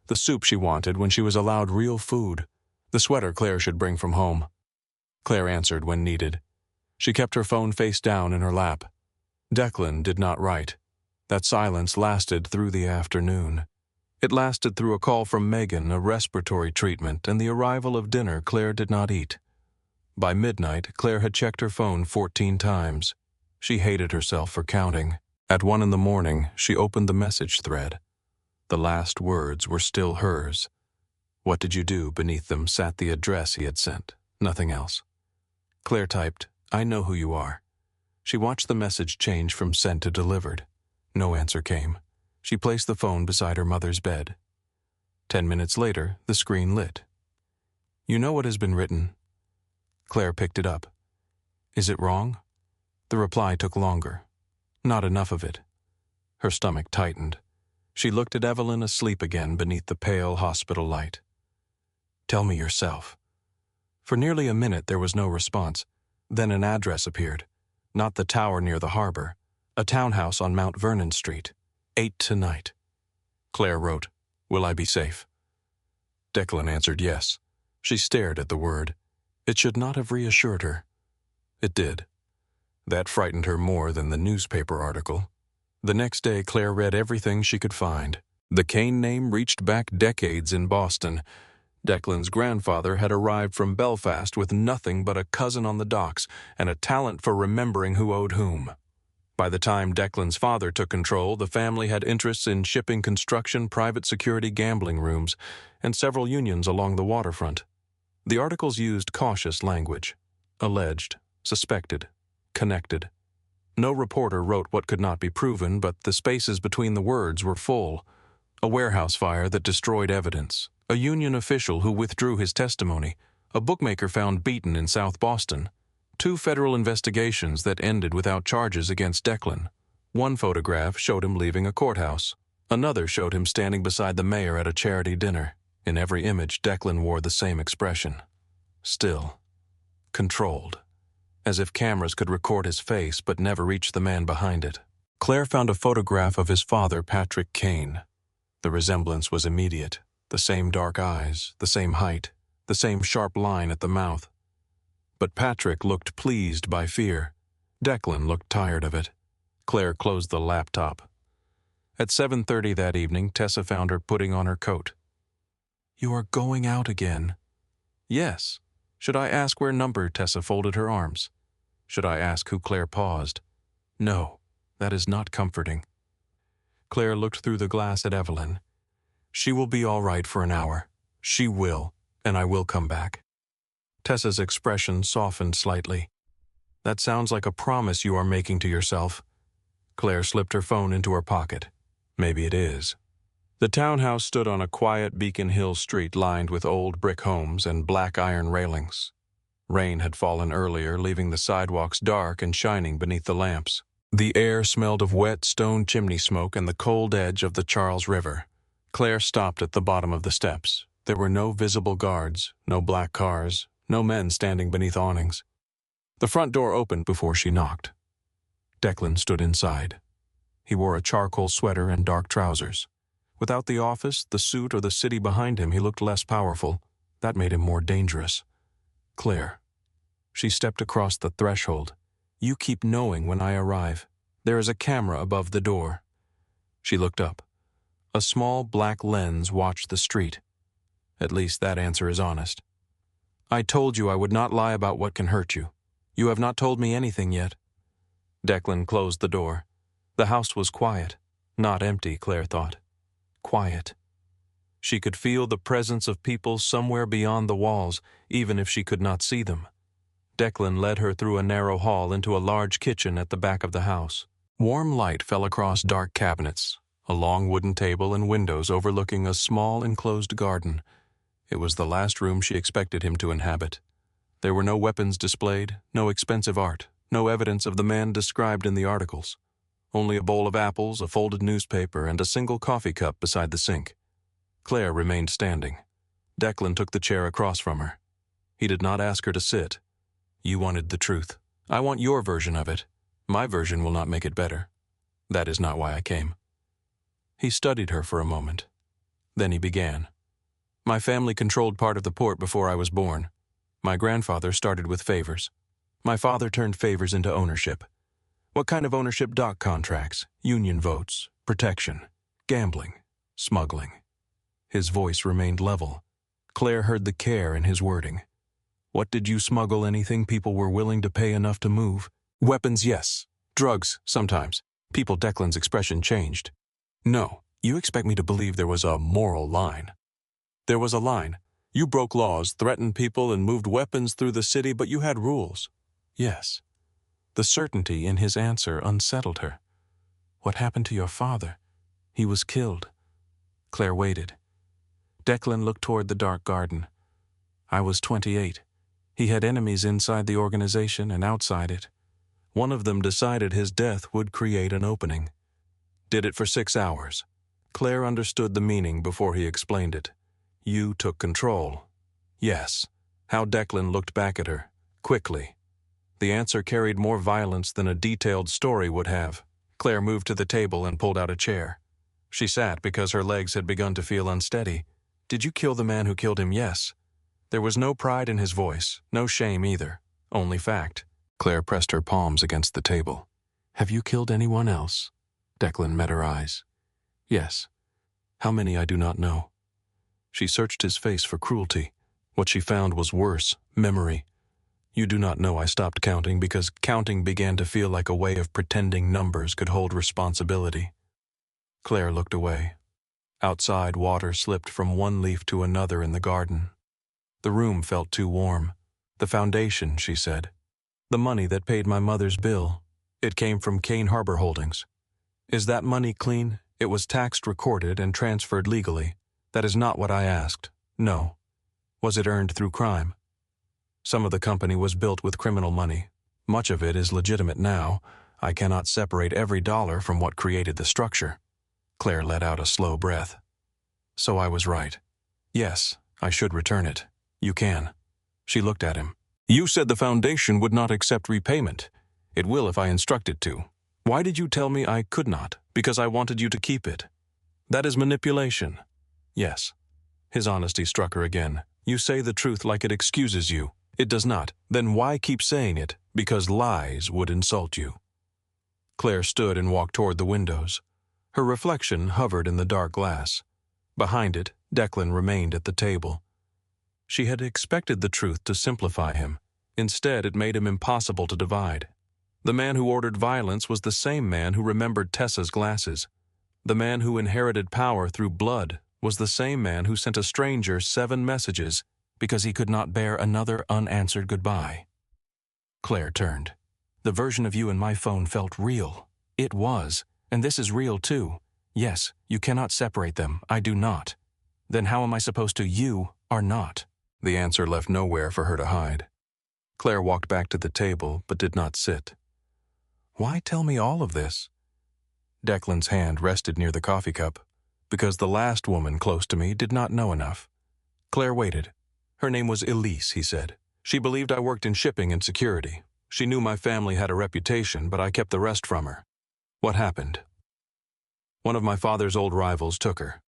Speaker 1: the soup she wanted when she was allowed real food, the sweater Claire should bring from home. Claire answered when needed. She kept her phone face down in her lap. Declan did not write. That silence lasted through the afternoon. It lasted through a call from Megan, a respiratory treatment, and the arrival of dinner Claire did not eat. By midnight, Claire had checked her phone 14 times. She hated herself for counting. At 1 a.m, she opened the message thread. The last words were still hers. "What did you do?" Beneath them sat the address he had sent. Nothing else. Claire typed, "I know who you are." She watched the message change from sent to delivered. No answer came. She placed the phone beside her mother's bed. 10 minutes later, the screen lit. "You know what has been written." Claire picked it up. "Is it wrong?" The reply took longer. "Not enough of it." Her stomach tightened. She looked at Evelyn asleep again beneath the pale hospital light. "Tell me yourself." For nearly a minute there was no response. Then an address appeared. Not the tower near the harbor. A townhouse on Mount Vernon Street. 8 tonight. Claire wrote, "Will I be safe?" Declan answered yes. She stared at the word. It should not have reassured her. It did. That frightened her more than the newspaper article. The next day, Claire read everything she could find. The Kane name reached back decades in Boston. Declan's grandfather had arrived from Belfast with nothing but a cousin on the docks and a talent for remembering who owed whom. By the time Declan's father took control, the family had interests in shipping construction, private security gambling rooms, and several unions along the waterfront. The articles used cautious language. Alleged, suspected, connected. No reporter wrote what could not be proven, but the spaces between the words were full. A warehouse fire that destroyed evidence. A union official who withdrew his testimony. A bookmaker found beaten in South Boston. 2 federal investigations that ended without charges against Declan. One photograph showed him leaving a courthouse. Another showed him standing beside the mayor at a charity dinner. In every image, Declan wore the same expression. Still. Controlled. As if cameras could record his face but never reach the man behind it. Claire found a photograph of his father, Patrick Kane. The resemblance was immediate. The same dark eyes, the same height, the same sharp line at the mouth. But Patrick looked pleased by fear. Declan looked tired of it. Claire closed the laptop. At 7:30 that evening, Tessa found her putting on her coat. "You are going out again." "Yes." Should I ask where number? Tessa folded her arms. Should I ask who? Claire paused. No, that is not comforting. Claire looked through the glass at Evelyn. She will be all right for an hour. She will, and I will come back. Tessa's expression softened slightly. That sounds like a promise you are making to yourself. Claire slipped her phone into her pocket. Maybe it is. The townhouse stood on a quiet Beacon Hill street lined with old brick homes and black iron railings. Rain had fallen earlier, leaving the sidewalks dark and shining beneath the lamps. The air smelled of wet stone chimney smoke and the cold edge of the Charles River. Claire stopped at the bottom of the steps. There were no visible guards, no black cars, no men standing beneath awnings. The front door opened before she knocked. Declan stood inside. He wore a charcoal sweater and dark trousers. Without the office, the suit, or the city behind him, he looked less powerful. That made him more dangerous. Claire. She stepped across the threshold. You keep knowing when I arrive. There is a camera above the door. She looked up. A small black lens watched the street. At least that answer is honest. I told you I would not lie about what can hurt you. You have not told me anything yet. Declan closed the door. The house was quiet. Not empty, Claire thought. Quiet. She could feel the presence of people somewhere beyond the walls, even if she could not see them. Declan led her through a narrow hall into a large kitchen at the back of the house. Warm light fell across dark cabinets, a long wooden table and windows overlooking a small enclosed garden. It was the last room she expected him to inhabit. There were no weapons displayed, no expensive art, no evidence of the man described in the articles. Only a bowl of apples, a folded newspaper, and a single coffee cup beside the sink. Claire remained standing. Declan took the chair across from her. He did not ask her to sit. You wanted the truth. I want your version of it. My version will not make it better. That is not why I came. He studied her for a moment. Then he began. My family controlled part of the port before I was born. My grandfather started with favors. My father turned favors into ownership. What kind of ownership? Dock contracts, union votes, protection, gambling, smuggling. His voice remained level. Claire heard the care in his wording. What did you smuggle? Anything people were willing to pay enough to move? Weapons, yes. Drugs, sometimes. People. Declan's expression changed. No, you expect me to believe there was a moral line. There was a line. You broke laws, threatened people, and moved weapons through the city, but you had rules. Yes. The certainty in his answer unsettled her. What happened to your father? He was killed. Claire waited. Declan looked toward the dark garden. I was 28. He had enemies inside the organization and outside it. One of them decided his death would create an opening. Did it for 6 hours. Claire understood the meaning before he explained it. You took control. Yes. How Declan looked back at her, quickly. The answer carried more violence than a detailed story would have. Claire moved to the table and pulled out a chair. She sat because her legs had begun to feel unsteady. Did you kill the man who killed him? Yes. There was no pride in his voice, no shame either, only fact. Claire pressed her palms against the table. Have you killed anyone else? Declan met her eyes. Yes. How many I do not know. She searched his face for cruelty. What she found was worse, memory. You do not know I stopped counting because counting began to feel like a way of pretending numbers could hold responsibility. Claire looked away. Outside, water slipped from one leaf to another in the garden. The room felt too warm. The foundation, she said. The money that paid my mother's bill. It came from Kane Harbor Holdings. Is that money clean? It was taxed, recorded, and transferred legally. That is not what I asked. No. Was it earned through crime? Some of the company was built with criminal money. Much of it is legitimate now. I cannot separate every dollar from what created the structure. Claire let out a slow breath. So I was right. Yes, I should return it. You can. She looked at him. You said the foundation would not accept repayment. It will if I instruct it to. Why did you tell me I could not? Because I wanted you to keep it. That is manipulation. Yes. His honesty struck her again. You say the truth like it excuses you. It does not. Then why keep saying it? Because lies would insult you. Claire stood and walked toward the windows. Her reflection hovered in the dark glass. Behind it, Declan remained at the table. She had expected the truth to simplify him. Instead, it made him impossible to divide. The man who ordered violence was the same man who remembered Tessa's glasses. The man who inherited power through blood was the same man who sent a stranger 7 messages because he could not bear another unanswered goodbye. Claire turned. The version of you in my phone felt real. It was, and this is real too. Yes, you cannot separate them. I do not. Then how am I supposed to? You are not. The answer left nowhere for her to hide. Claire walked back to the table, but did not sit. Why tell me all of this? Declan's hand rested near the coffee cup, because the last woman close to me did not know enough. Claire waited. Her name was Elise, he said. She believed I worked in shipping and security. She knew my family had a reputation, but I kept the rest from her. What happened? One of my father's old rivals took her.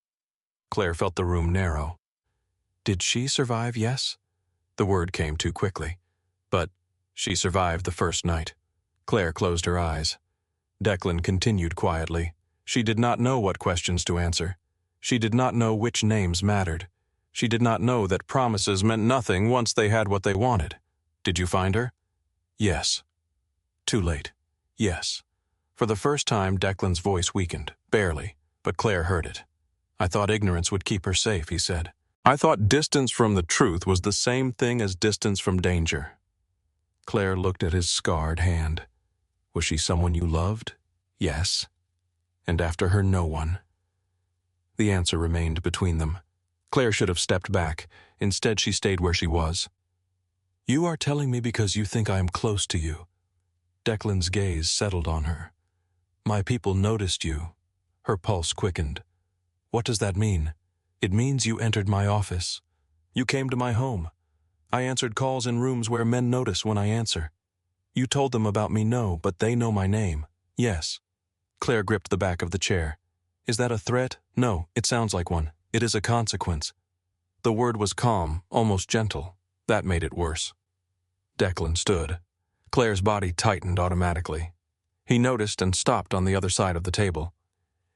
Speaker 1: Claire felt the room narrow. Did she survive? Yes. The word came too quickly. But she survived the first night. Claire closed her eyes. Declan continued quietly. She did not know what questions to answer. She did not know which names mattered. She did not know that promises meant nothing once they had what they wanted. Did you find her? Yes. Too late. Yes. For the first time, Declan's voice weakened, barely, but Claire heard it. I thought ignorance would keep her safe, he said. I thought distance from the truth was the same thing as distance from danger. Claire looked at his scarred hand. Was she someone you loved? Yes. And after her, no one. The answer remained between them. Claire should have stepped back. Instead, she stayed where she was. You are telling me because you think I am close to you. Declan's gaze settled on her. My people noticed you. Her pulse quickened. What does that mean? It means you entered my office. You came to my home. I answered calls in rooms where men notice when I answer. You told them about me, no, but they know my name. Yes. Claire gripped the back of the chair. Is that a threat? No, it sounds like one. It is a consequence. The word was calm, almost gentle. That made it worse. Declan stood. Claire's body tightened automatically. He noticed and stopped on the other side of the table.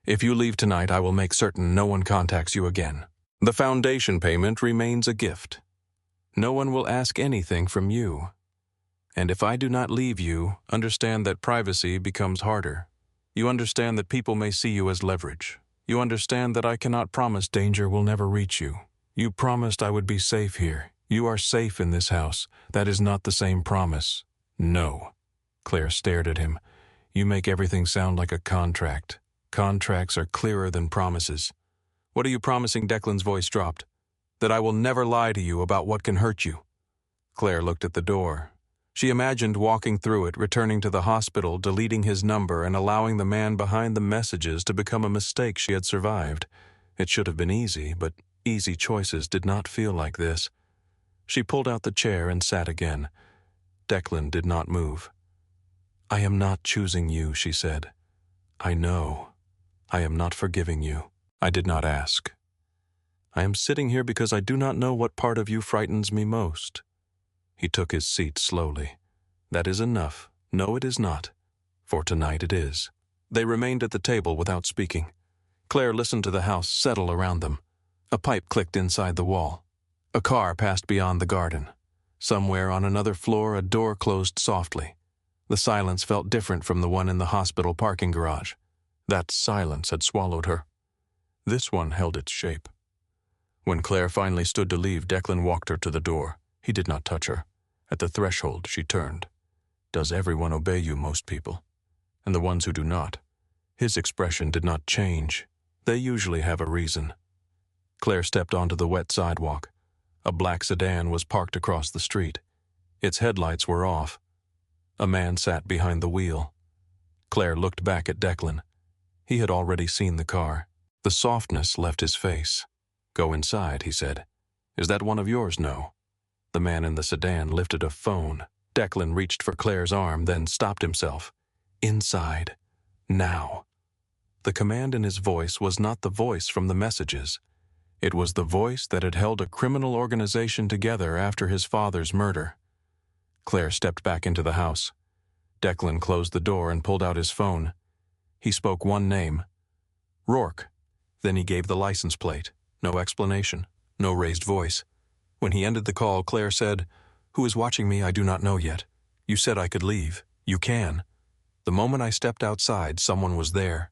Speaker 1: If you leave tonight, I will make certain no one contacts you again. The foundation payment remains a gift. No one will ask anything from you. And if I do not leave you, understand that privacy becomes harder. You understand that people may see you as leverage. You understand that I cannot promise danger will never reach you. You promised I would be safe here. You are safe in this house. That is not the same promise. No. Claire stared at him. You make everything sound like a contract. Contracts are clearer than promises. What are you promising? Declan's voice dropped. That I will never lie to you about what can hurt you. Claire looked at the door. She imagined walking through it, returning to the hospital, deleting his number, and allowing the man behind the messages to become a mistake she had survived. It should have been easy, but easy choices did not feel like this. She pulled out the chair and sat again. Declan did not move. I am not choosing you, she said. I know. I am not forgiving you. I did not ask. I am sitting here because I do not know what part of you frightens me most. He took his seat slowly. That is enough. No, it is not. For tonight it is. They remained at the table without speaking. Claire listened to the house settle around them. A pipe clicked inside the wall. A car passed beyond the garden. Somewhere on another floor, a door closed softly. The silence felt different from the one in the hospital parking garage. That silence had swallowed her. This one held its shape. When Claire finally stood to leave, Declan walked her to the door. He did not touch her. At the threshold, she turned. Does everyone obey you, most people? And the ones who do not? His expression did not change. They usually have a reason. Claire stepped onto the wet sidewalk. A black sedan was parked across the street. Its headlights were off. A man sat behind the wheel. Claire looked back at Declan. He had already seen the car. The softness left his face. Go inside, he said. Is that one of yours? No. The man in the sedan lifted a phone. Declan reached for Claire's arm, then stopped himself. Inside. Now. The command in his voice was not the voice from the messages. It was the voice that had held a criminal organization together after his father's murder. Claire stepped back into the house. Declan closed the door and pulled out his phone. He spoke one name. Rourke. Then he gave the license plate. No explanation. No raised voice. When he ended the call, Claire said, Who is watching me? I do not know yet. You said I could leave. You can. The moment I stepped outside, someone was there.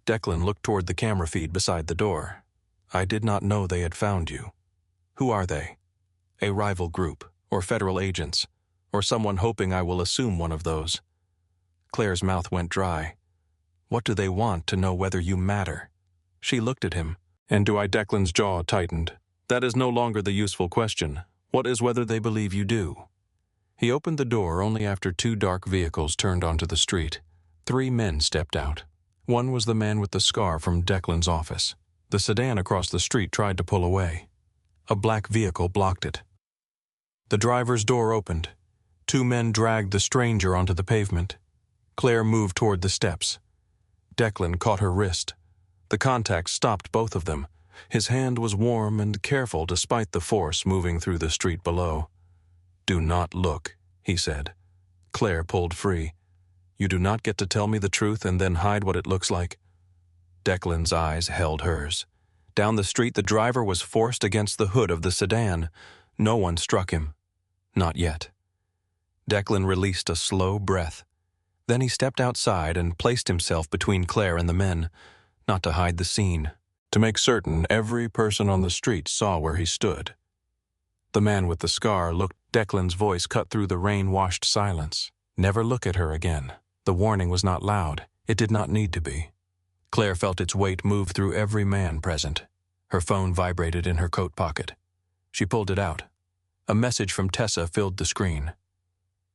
Speaker 1: Declan looked toward the camera feed beside the door. I did not know they had found you. Who are they? A rival group, or federal agents, or someone hoping I will assume one of those. Claire's mouth went dry. What do they want to know whether you matter? She looked at him. And do I? Declan's jaw tightened. That is no longer the useful question. What is whether they believe you do? He opened the door only after 2 dark vehicles turned onto the street. 3 men stepped out. One was the man with the scar from Declan's office. The sedan across the street tried to pull away. A black vehicle blocked it. The driver's door opened. 2 men dragged the stranger onto the pavement. Claire moved toward the steps. Declan caught her wrist. The contact stopped both of them. His hand was warm and careful despite the force moving through the street below. Do not look, he said. Claire pulled free. You do not get to tell me the truth and then hide what it looks like. Declan's eyes held hers. Down the street, the driver was forced against the hood of the sedan. No one struck him. Not yet. Declan released a slow breath. Then he stepped outside and placed himself between Claire and the men, not to hide the scene, to make certain every person on the street saw where he stood. The man with the scar looked. Declan's voice cut through the rain-washed silence. Never look at her again. The warning was not loud. It did not need to be. Claire felt its weight move through every man present. Her phone vibrated in her coat pocket. She pulled it out. A message from Tessa filled the screen.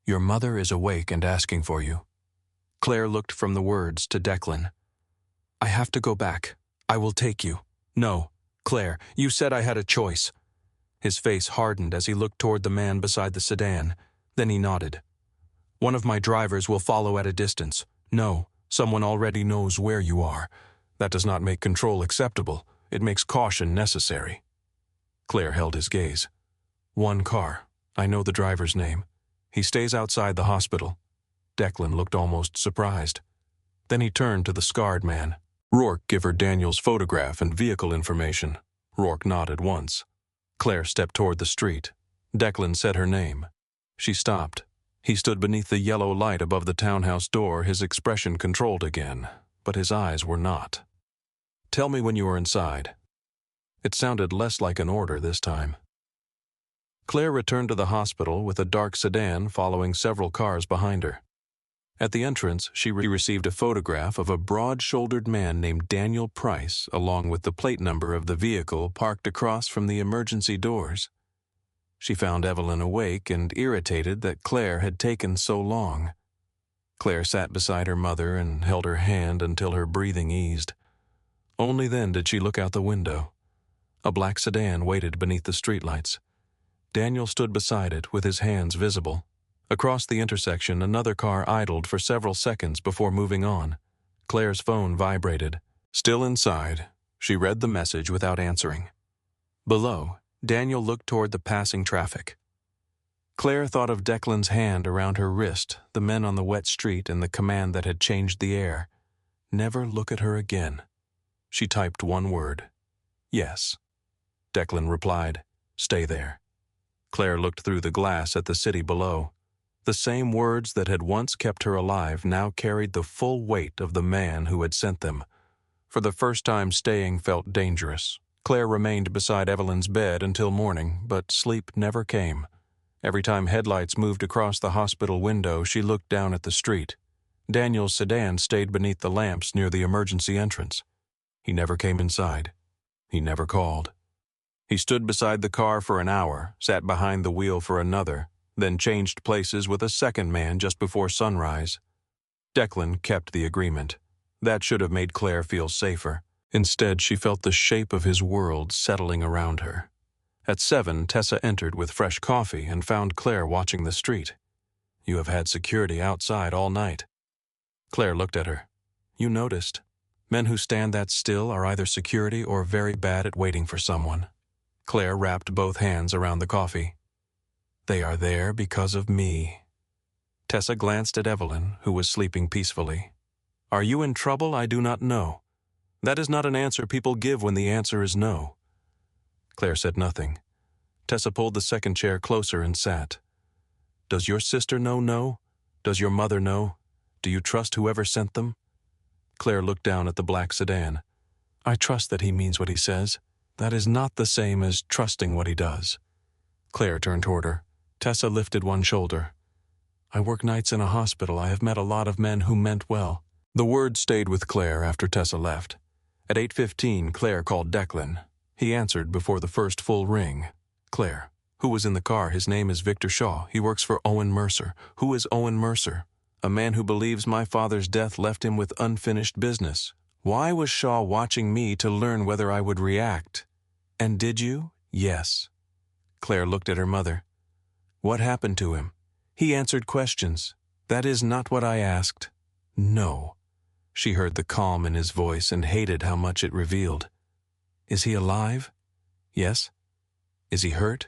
Speaker 1: "Your mother is awake and asking for you." Claire looked from the words to Declan. "I have to go back. I will take you." "No, Claire, you said I had a choice." His face hardened as he looked toward the man beside the sedan. Then he nodded. "One of my drivers will follow at a distance. No, someone already knows where you are. That does not make control acceptable. It makes caution necessary." Claire held his gaze. "One car. I know the driver's name. He stays outside the hospital." Declan looked almost surprised. Then he turned to the scarred man. "Rourke, give her Daniel's photograph and vehicle information." Rourke nodded once. Claire stepped toward the street. Declan said her name. She stopped. He stood beneath the yellow light above the townhouse door, his expression controlled again, but his eyes were not. "Tell me when you are inside." It sounded less like an order this time. Claire returned to the hospital with a dark sedan following several cars behind her. At the entrance, she received a photograph of a broad-shouldered man named Daniel Price, along with the plate number of the vehicle parked across from the emergency doors. She found Evelyn awake and irritated that Claire had taken so long. Claire sat beside her mother and held her hand until her breathing eased. Only then did she look out the window. A black sedan waited beneath the streetlights. Daniel stood beside it with his hands visible. Across the intersection, another car idled for several seconds before moving on. Claire's phone vibrated. Still inside, she read the message without answering. Below, Daniel looked toward the passing traffic. Claire thought of Declan's hand around her wrist, the men on the wet street, and the command that had changed the air. Never look at her again. She typed one word. "Yes." Declan replied, "Stay there." Claire looked through the glass at the city below. The same words that had once kept her alive now carried the full weight of the man who had sent them. For the first time, staying felt dangerous. Claire remained beside Evelyn's bed until morning, but sleep never came. Every time headlights moved across the hospital window, she looked down at the street. Daniel's sedan stayed beneath the lamps near the emergency entrance. He never came inside. He never called. He stood beside the car for an hour, sat behind the wheel for another, then changed places with a second man just before sunrise. Declan kept the agreement. That should have made Claire feel safer. Instead, she felt the shape of his world settling around her. At 7, Tessa entered with fresh coffee and found Claire watching the street. "You have had security outside all night." Claire looked at her. "You noticed. Men who stand that still are either security or very bad at waiting for someone." Claire wrapped both hands around the coffee. "They are there because of me." Tessa glanced at Evelyn, who was sleeping peacefully. "Are you in trouble? I do not know. That is not an answer people give when the answer is no." Claire said nothing. Tessa pulled the second chair closer and sat. "Does your sister know no? Does your mother know? Do you trust whoever sent them?" Claire looked down at the black sedan. "I trust that he means what he says. That is not the same as trusting what he does." Claire turned toward her. Tessa lifted one shoulder. "I work nights in a hospital. I have met a lot of men who meant well." The word stayed with Claire after Tessa left. At 8:15, Claire called Declan. He answered before the first full ring. "Claire, who was in the car? His name is Victor Shaw. He works for Owen Mercer." "Who is Owen Mercer?" "A man who believes my father's death left him with unfinished business." "Why was Shaw watching me to learn whether I would react?" "And did you?" "Yes." Claire looked at her mother. "What happened to him?" "He answered questions." "That is not what I asked." "No." She heard the calm in his voice and hated how much it revealed. "Is he alive?" "Yes." "Is he hurt?"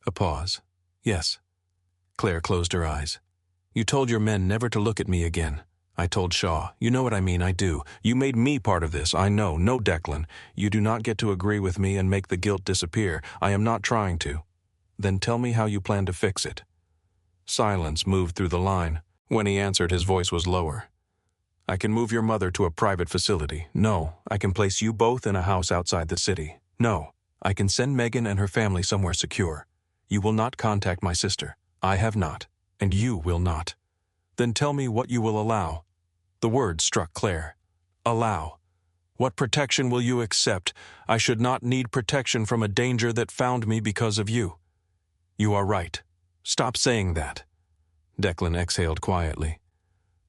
Speaker 1: A pause. "Yes." Claire closed her eyes. "You told your men never to look at me again." "I told Shaw. You know what I mean, I do. You made me part of this, I know. No, Declan. You do not get to agree with me and make the guilt disappear. I am not trying to." "Then tell me how you plan to fix it." Silence moved through the line. When he answered, his voice was lower. I can move your mother to a private facility. No, I can place you both in a house outside the city. No, I can send Megan and her family somewhere secure. You will not contact my sister. I have not, and you will not. Then tell me what you will allow. The word struck Claire. Allow. What protection will you accept? I should not need protection from a danger that found me because of you. You are right. Stop saying that. Declan exhaled quietly.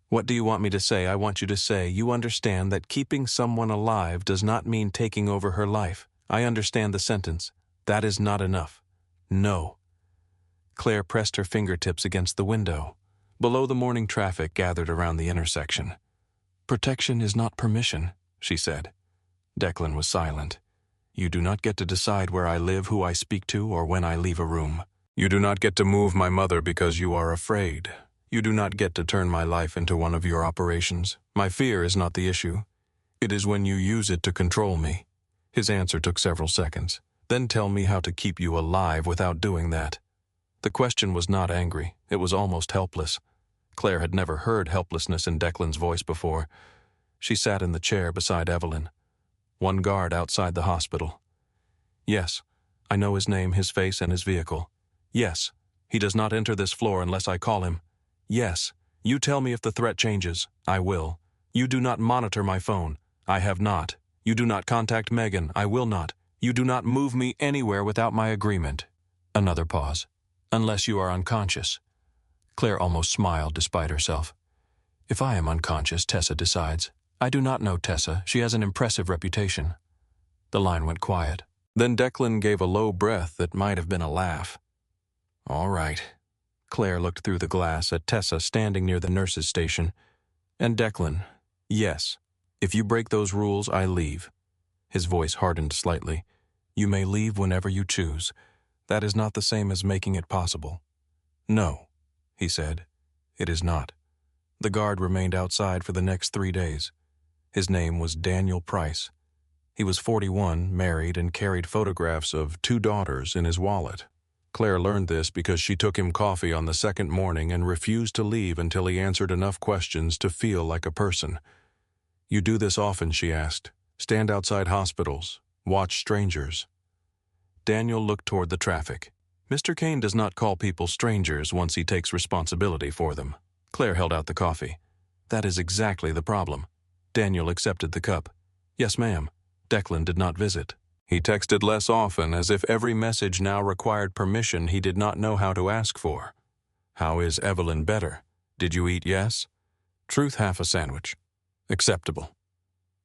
Speaker 1: What do you want me to say? I want you to say you understand that keeping someone alive does not mean taking over her life. I understand the sentence. That is not enough. No. Claire pressed her fingertips against the window. Below, the morning traffic gathered around the intersection. Protection is not permission, she said. Declan was silent. You do not get to decide where I live, who I speak to, or when I leave a room. You do not get to move my mother because you are afraid. You do not get to turn my life into one of your operations. My fear is not the issue. It is when you use it to control me. His answer took several seconds. Then tell me how to keep you alive without doing that. The question was not angry. It was almost helpless. Claire had never heard helplessness in Declan's voice before. She sat in the chair beside Evelyn. One guard outside the hospital. Yes, I know his name, his face, and his vehicle. Yes, he does not enter this floor unless I call him. Yes, you tell me if the threat changes. I will. You do not monitor my phone. I have not. You do not contact Megan. I will not. You do not move me anywhere without my agreement. Another pause. Unless you are unconscious. Claire almost smiled despite herself. If I am unconscious, Tessa decides. I do not know Tessa. She has an impressive reputation. The line went quiet. Then Declan gave a low breath that might have been a laugh. All right. Claire looked through the glass at Tessa standing near the nurse's station. And Declan, yes, if you break those rules, I leave. His voice hardened slightly. You may leave whenever you choose. That is not the same as making it possible. No, he said. It is not. The guard remained outside for the next 3 days. His name was Daniel Price. He was 41, married, and carried photographs of 2 daughters in his wallet. Claire learned this because she took him coffee on the second morning and refused to leave until he answered enough questions to feel like a person. You do this often, she asked. Stand outside hospitals. Watch strangers. Daniel looked toward the traffic. Mr. Kane does not call people strangers once he takes responsibility for them. Claire held out the coffee. That is exactly the problem. Daniel accepted the cup. Yes, ma'am. Declan did not visit. He texted less often, as if every message now required permission he did not know how to ask for. How is Evelyn better? Did you eat? Yes? Truth, half a sandwich. Acceptable.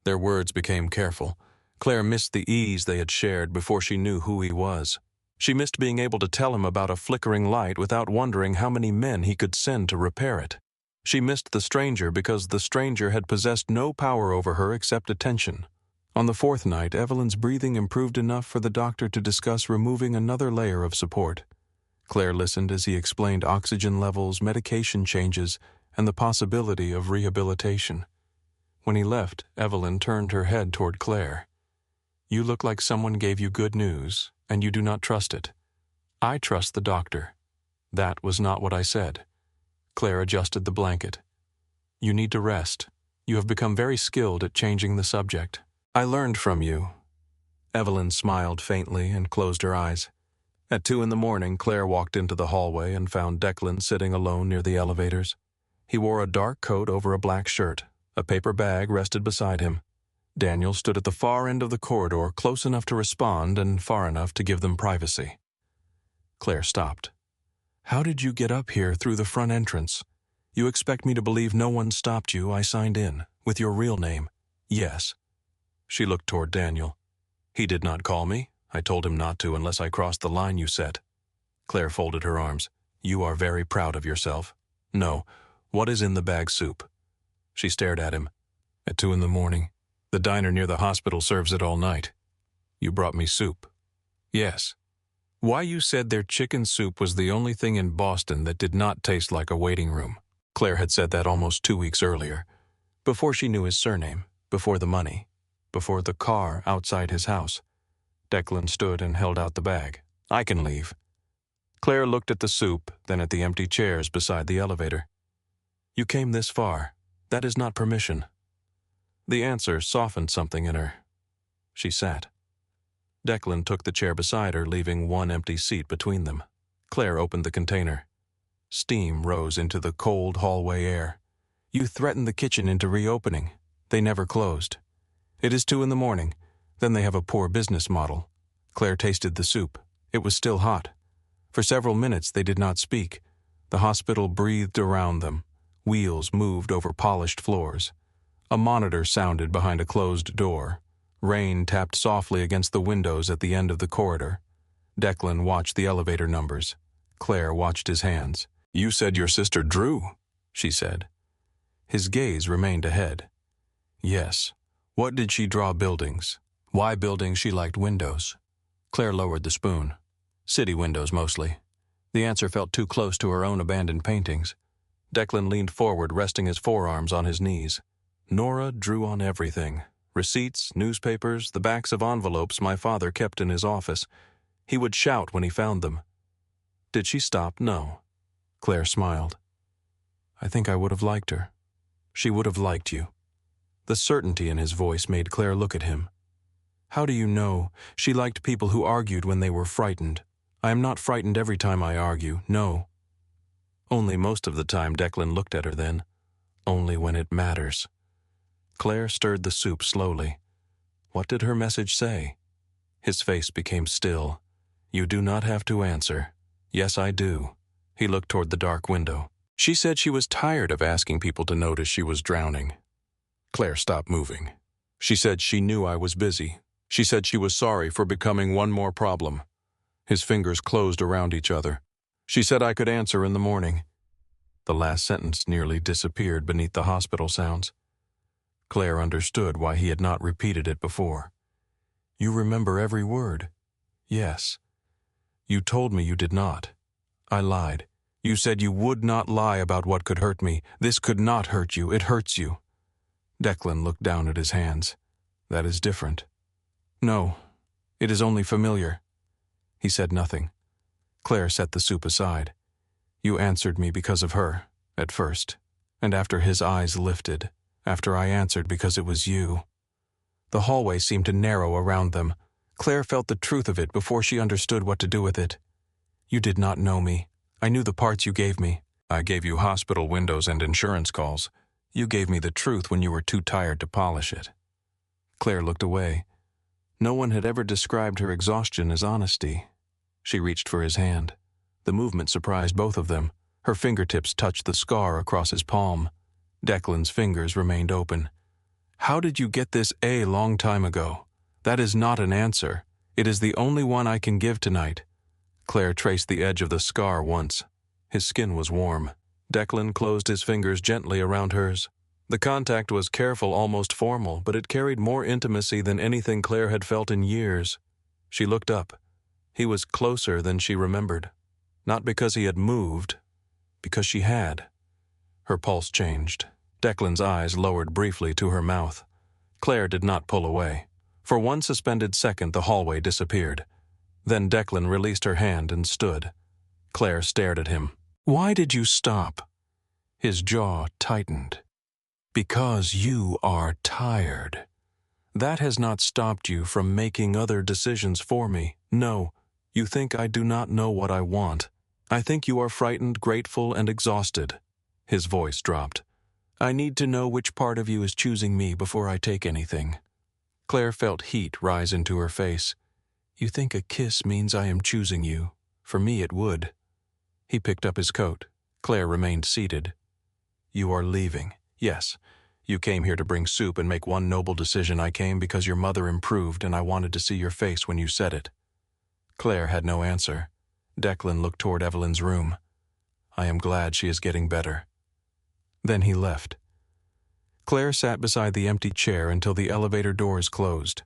Speaker 1: Their words became careful. Claire missed the ease they had shared before she knew who he was. She missed being able to tell him about a flickering light without wondering how many men he could send to repair it. She missed the stranger because the stranger had possessed no power over her except attention. On the 4th night, Evelyn's breathing improved enough for the doctor to discuss removing another layer of support. Claire listened as he explained oxygen levels, medication changes, and the possibility of rehabilitation. When he left, Evelyn turned her head toward Claire. You look like someone gave you good news, and you do not trust it. I trust the doctor. That was not what I said. Claire adjusted the blanket. You need to rest. You have become very skilled at changing the subject. I learned from you. Evelyn smiled faintly and closed her eyes. At 2 a.m, Claire walked into the hallway and found Declan sitting alone near the elevators. He wore a dark coat over a black shirt. A paper bag rested beside him. Daniel stood at the far end of the corridor, close enough to respond and far enough to give them privacy. Claire stopped. How did you get up here through the front entrance? You expect me to believe no one stopped you? I signed in. With your real name. Yes. She looked toward Daniel. He did not call me. I told him not to unless I crossed the line you set. Claire folded her arms. You are very proud of yourself. No. What is in the bag soup? She stared at him. At 2 a.m. The diner near the hospital serves it all night. You brought me soup. Yes. Why you said their chicken soup was the only thing in Boston that did not taste like a waiting room. Claire had said that almost 2 weeks earlier. Before she knew his surname. Before the money. Before the car outside his house. Declan stood and held out the bag. I can leave. Claire looked at the soup, then at the empty chairs beside the elevator. You came this far. That is not permission. The answer softened something in her. She sat. Declan took the chair beside her, leaving one empty seat between them. Claire opened the container. Steam rose into the cold hallway air. You threatened the kitchen into reopening. They never closed. It is 2 a.m. Then they have a poor business model. Claire tasted the soup. It was still hot. For several minutes they did not speak. The hospital breathed around them. Wheels moved over polished floors. A monitor sounded behind a closed door. Rain tapped softly against the windows at the end of the corridor. Declan watched the elevator numbers. Claire watched his hands. You said your sister drew, she said. His gaze remained ahead. Yes. What did she draw? Buildings. Why buildings? She liked windows. Claire lowered the spoon. City windows, mostly. The answer felt too close to her own abandoned paintings. Declan leaned forward, resting his forearms on his knees. Nora drew on everything. Receipts, newspapers, the backs of envelopes my father kept in his office. He would shout when he found them. Did she stop? No. Claire smiled. I think I would have liked her. She would have liked you. The certainty in his voice made Claire look at him. How do you know? She liked people who argued when they were frightened. I am not frightened every time I argue, no. Only most of the time. Declan looked at her then. Only when it matters. Claire stirred the soup slowly. What did her message say? His face became still. You do not have to answer. Yes, I do. He looked toward the dark window. She said she was tired of asking people to notice she was drowning. Claire stopped moving. She said she knew I was busy. She said she was sorry for becoming one more problem. His fingers closed around each other. She said I could answer in the morning. The last sentence nearly disappeared beneath the hospital sounds. Claire understood why he had not repeated it before. You remember every word? Yes. You told me you did not. I lied. You said you would not lie about what could hurt me. This could not hurt you. It hurts you. Declan looked down at his hands. That is different. No, it is only familiar. He said nothing. Claire set the soup aside. You answered me because of her, at first, and after his eyes lifted, after I answered because it was you. The hallway seemed to narrow around them. Claire felt the truth of it before she understood what to do with it. You did not know me. I knew the parts you gave me. I gave you hospital windows and insurance calls. You gave me the truth when you were too tired to polish it. Claire looked away. No one had ever described her exhaustion as honesty. She reached for his hand. The movement surprised both of them. Her fingertips touched the scar across his palm. Declan's fingers remained open. How did you get this a long time ago? That is not an answer. It is the only one I can give tonight. Claire traced the edge of the scar once. His skin was warm. Declan closed his fingers gently around hers. The contact was careful, almost formal, but it carried more intimacy than anything Claire had felt in years. She looked up. He was closer than she remembered. Not because he had moved, because she had. Her pulse changed. Declan's eyes lowered briefly to her mouth. Claire did not pull away. For one suspended second, the hallway disappeared. Then Declan released her hand and stood. Claire stared at him. Why did you stop? His jaw tightened. Because you are tired. That has not stopped you from making other decisions for me. No, you think I do not know what I want. I think you are frightened, grateful, and exhausted. His voice dropped. I need to know which part of you is choosing me before I take anything. Claire felt heat rise into her face. You think a kiss means I am choosing you. For me it would. He picked up his coat. Claire remained seated. You are leaving. Yes. You came here to bring soup and make one noble decision. I came because your mother improved and I wanted to see your face when you said it. Claire had no answer. Declan looked toward Evelyn's room. I am glad she is getting better. Then he left. Claire sat beside the empty chair until the elevator doors closed.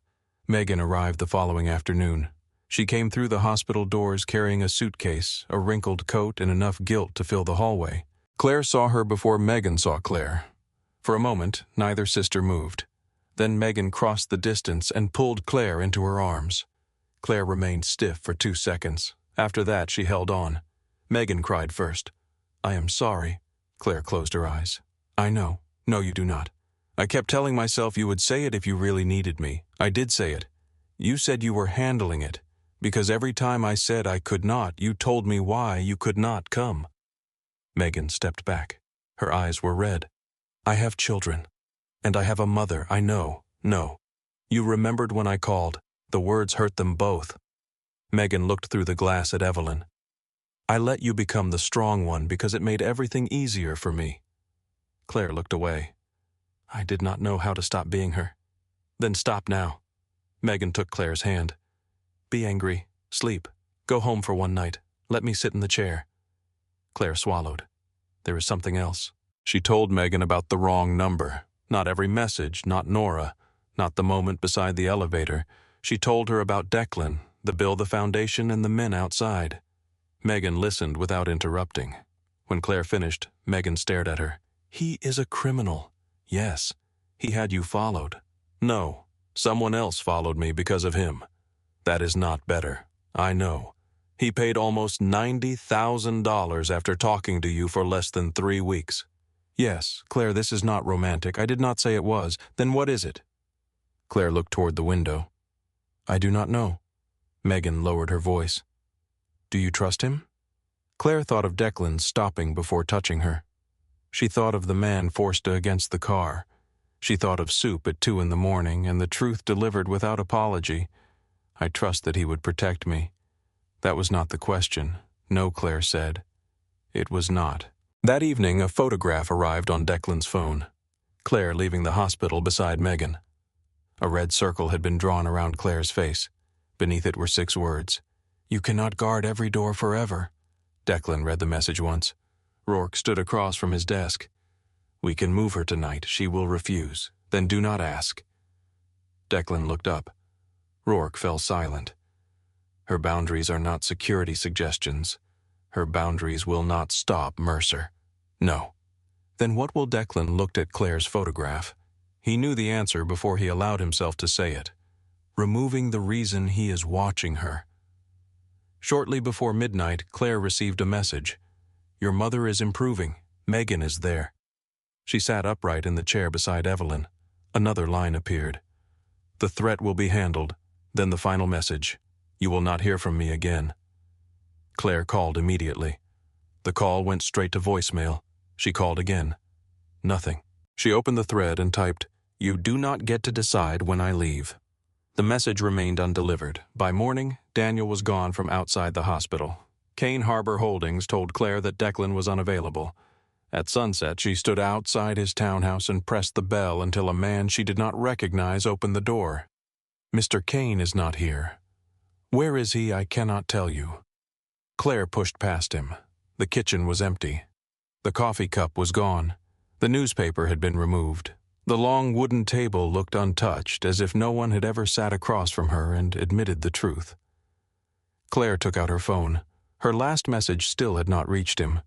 Speaker 1: Megan arrived the following afternoon. She came through the hospital doors carrying a suitcase, a wrinkled coat, and enough guilt to fill the hallway. Claire saw her before Megan saw Claire. For a moment, neither sister moved. Then Megan crossed the distance and pulled Claire into her arms. Claire remained stiff for 2 seconds. After that, she held on. Megan cried first. I am sorry. Claire closed her eyes. I know. No, you do not. I kept telling myself you would say it if you really needed me. I did say it. You said you were handling it, because every time I said I could not, you told me why you could not come. Megan stepped back. Her eyes were red. I have children. And I have a mother, I know. No. You remembered when I called. The words hurt them both. Megan looked through the glass at Evelyn. I let you become the strong one because it made everything easier for me. Claire looked away. I did not know how to stop being her. Then stop now. Megan took Claire's hand. Be angry. Sleep. Go home for one night. Let me sit in the chair. Claire swallowed. There is something else. She told Megan about the wrong number. Not every message, not Nora, not the moment beside the elevator. She told her about Declan, the bill, the foundation, and the men outside. Megan listened without interrupting. When Claire finished, Megan stared at her. He is a criminal. Yes, he had you followed. No, someone else followed me because of him. That is not better. I know. He paid almost $90,000 after talking to you for less than 3 weeks. Yes, Claire, this is not romantic. I did not say it was. Then what is it? Claire looked toward the window. I do not know. Megan lowered her voice. Do you trust him? Claire thought of Declan stopping before touching her. She thought of the man forced against the car. She thought of soup at 2 a.m. and the truth delivered without apology. I trust that he would protect me. That was not the question. No, Claire said. It was not. That evening, a photograph arrived on Declan's phone. Claire leaving the hospital beside Megan. A red circle had been drawn around Claire's face. Beneath it were 6 words. You cannot guard every door forever. Declan read the message once. Rourke stood across from his desk. We can move her tonight. She will refuse. Then do not ask. Declan looked up. Rourke fell silent. Her boundaries are not security suggestions. Her boundaries will not stop Mercer. No. Then what will Declan looked at Claire's photograph? He knew the answer before he allowed himself to say it. Removing the reason he is watching her. Shortly before midnight, Claire received a message. Your mother is improving. Megan is there. She sat upright in the chair beside Evelyn. Another line appeared. The threat will be handled. Then the final message. You will not hear from me again. Claire called immediately. The call went straight to voicemail. She called again. Nothing. She opened the thread and typed, You do not get to decide when I leave. The message remained undelivered. By morning, Daniel was gone from outside the hospital. Kane Harbor Holdings told Claire that Declan was unavailable. At sunset, she stood outside his townhouse and pressed the bell until a man she did not recognize opened the door. Mr. Kane is not here. Where is he? I cannot tell you. Claire pushed past him. The kitchen was empty. The coffee cup was gone. The newspaper had been removed. The long wooden table looked untouched, as if no one had ever sat across from her and admitted the truth. Claire took out her phone. Her last message still had not reached him.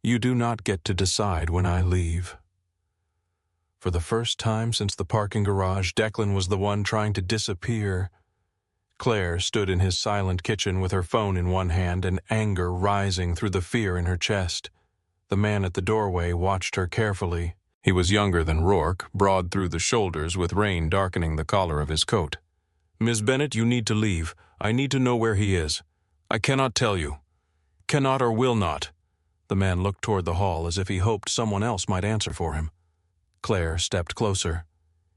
Speaker 1: You do not get to decide when I leave. For the first time since the parking garage, Declan was the one trying to disappear. Claire stood in his silent kitchen with her phone in one hand and anger rising through the fear in her chest. The man at the doorway watched her carefully. He was younger than Rourke, broad through the shoulders with rain darkening the collar of his coat. Miss Bennett, you need to leave. I need to know where he is. I cannot tell you. Cannot or will not. The man looked toward the hall as if he hoped someone else might answer for him. Claire stepped closer.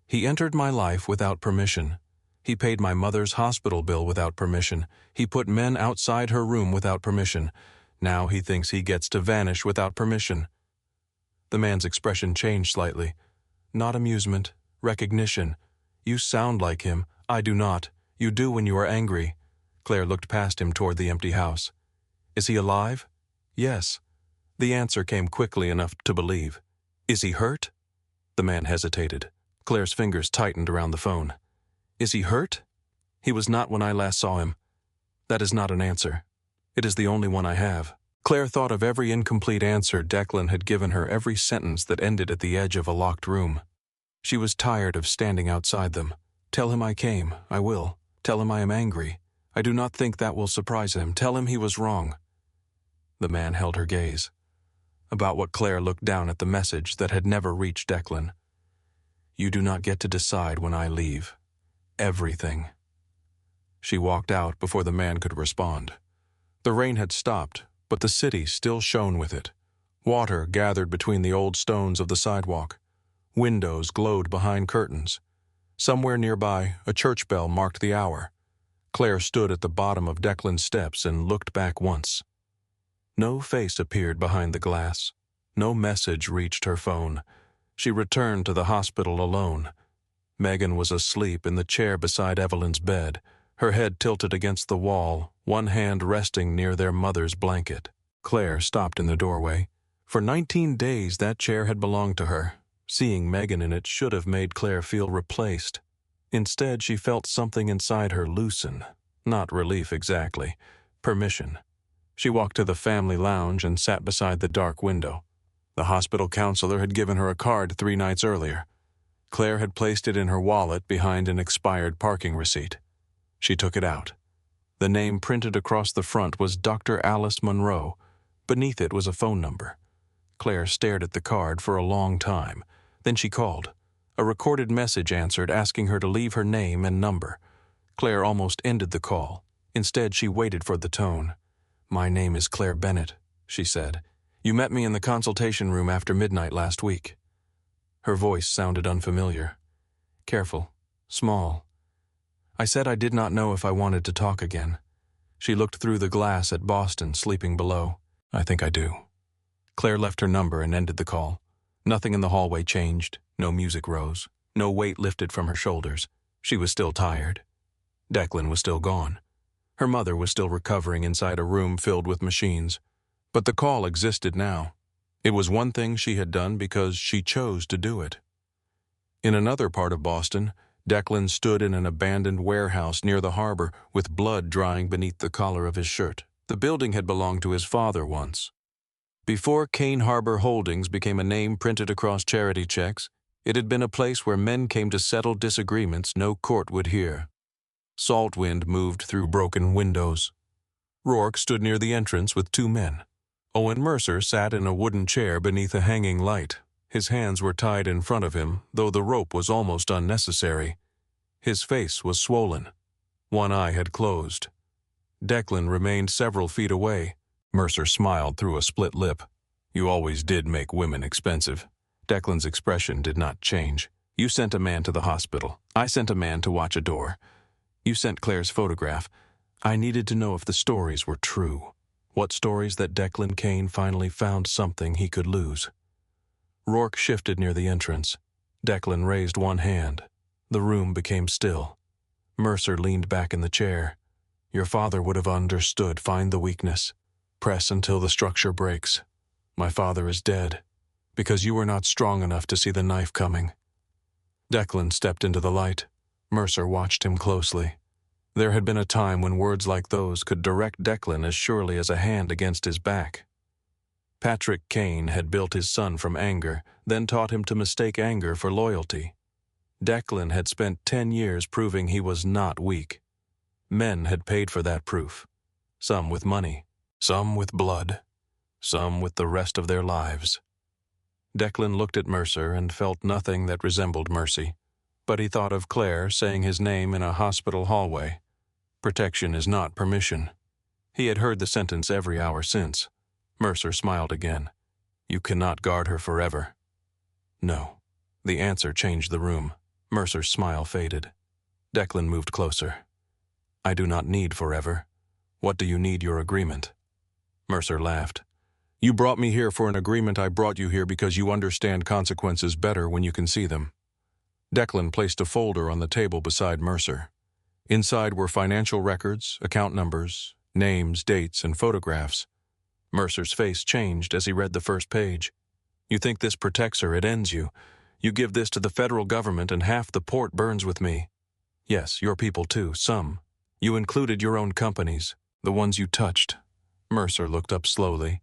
Speaker 1: He entered my life without permission. He paid my mother's hospital bill without permission. He put men outside her room without permission. Now he thinks he gets to vanish without permission. The man's expression changed slightly. Not amusement, recognition. You sound like him. I do not. You do when you are angry. Claire looked past him toward the empty house. Is he alive? Yes. The answer came quickly enough to believe. Is he hurt? The man hesitated. Claire's fingers tightened around the phone. Is he hurt? He was not when I last saw him. That is not an answer. It is the only one I have. Claire thought of every incomplete answer Declan had given her, every sentence that ended at the edge of a locked room. She was tired of standing outside them. Tell him I came. I will. Tell him I am angry. I do not think that will surprise him. Tell him he was wrong. The man held her gaze. about what Claire looked down at the message that had never reached Declan. You do not get to decide when I leave. Everything. She walked out before the man could respond. The rain had stopped, but the city still shone with it. Water gathered between the old stones of the sidewalk. Windows glowed behind curtains. Somewhere nearby, a church bell marked the hour. Claire stood at the bottom of Declan's steps and looked back once. No face appeared behind the glass. No message reached her phone. She returned to the hospital alone. Megan was asleep in the chair beside Evelyn's bed, her head tilted against the wall, one hand resting near their mother's blanket. Claire stopped in the doorway. For 19 days that chair had belonged to her. Seeing Megan in it should have made Claire feel replaced. Instead, she felt something inside her loosen. Not relief exactly. Permission. She walked to the family lounge and sat beside the dark window. The hospital counselor had given her a card 3 nights earlier. Claire had placed it in her wallet behind an expired parking receipt. She took it out. The name printed across the front was Dr. Alice Monroe. Beneath it was a phone number. Claire stared at the card for a long time. Then she called. A recorded message answered asking her to leave her name and number. Claire almost ended the call. Instead, she waited for the tone. My name is Claire Bennett, she said. You met me in the consultation room after midnight last week. Her voice sounded unfamiliar. Careful. Small. I said I did not know if I wanted to talk again. She looked through the glass at Boston sleeping below. I think I do. Claire left her number and ended the call. Nothing in the hallway changed. No music rose. No weight lifted from her shoulders. She was still tired. Declan was still gone. Her mother was still recovering inside a room filled with machines. But the call existed now. It was one thing she had done because she chose to do it. In another part of Boston, Declan stood in an abandoned warehouse near the harbor with blood drying beneath the collar of his shirt. The building had belonged to his father once. Before Kane Harbor Holdings became a name printed across charity checks, it had been a place where men came to settle disagreements no court would hear. Salt wind moved through broken windows. Rourke stood near the entrance with 2 men. Owen Mercer sat in a wooden chair beneath a hanging light. His hands were tied in front of him, though the rope was almost unnecessary. His face was swollen. One eye had closed. Declan remained several feet away. Mercer smiled through a split lip. You always did make women expensive. Declan's expression did not change. You sent a man to the hospital. I sent a man to watch a door. You sent Claire's photograph. I needed to know if the stories were true. What stories that Declan Kane finally found something he could lose. Rourke shifted near the entrance. Declan raised one hand. The room became still. Mercer leaned back in the chair. Your father would have understood. Find the weakness. Press until the structure breaks. My father is dead, because you were not strong enough to see the knife coming. Declan stepped into the light. Mercer watched him closely. There had been a time when words like those could direct Declan as surely as a hand against his back. Patrick Kane had built his son from anger, then taught him to mistake anger for loyalty. Declan had spent 10 years proving he was not weak. Men had paid for that proof. Some with money, some with blood, some with the rest of their lives. Declan looked at Mercer and felt nothing that resembled mercy. But he thought of Claire saying his name in a hospital hallway. Protection is not permission. He had heard the sentence every hour since. Mercer smiled again. You cannot guard her forever. No. The answer changed the room. Mercer's smile faded. Declan moved closer. I do not need forever. What do you need your agreement? Mercer laughed. You brought me here for an agreement. I brought you here because you understand consequences better when you can see them. Declan placed a folder on the table beside Mercer. Inside were financial records, account numbers, names, dates, and photographs. Mercer's face changed as he read the first page. You think this protects her, it ends you. You give this to the federal government and half the port burns with me. Yes, your people too, some. You included your own companies, the ones you touched. Mercer looked up slowly.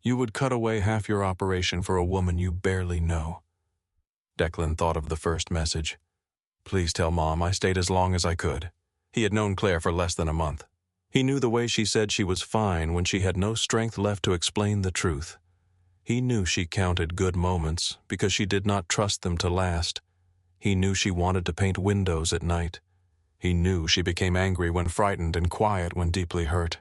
Speaker 1: You would cut away half your operation for a woman you barely know. Declan thought of the first message. Please tell Mom I stayed as long as I could. He had known Claire for less than a month. He knew the way she said she was fine when she had no strength left to explain the truth. He knew she counted good moments because she did not trust them to last. He knew she wanted to paint windows at night. He knew she became angry when frightened and quiet when deeply hurt.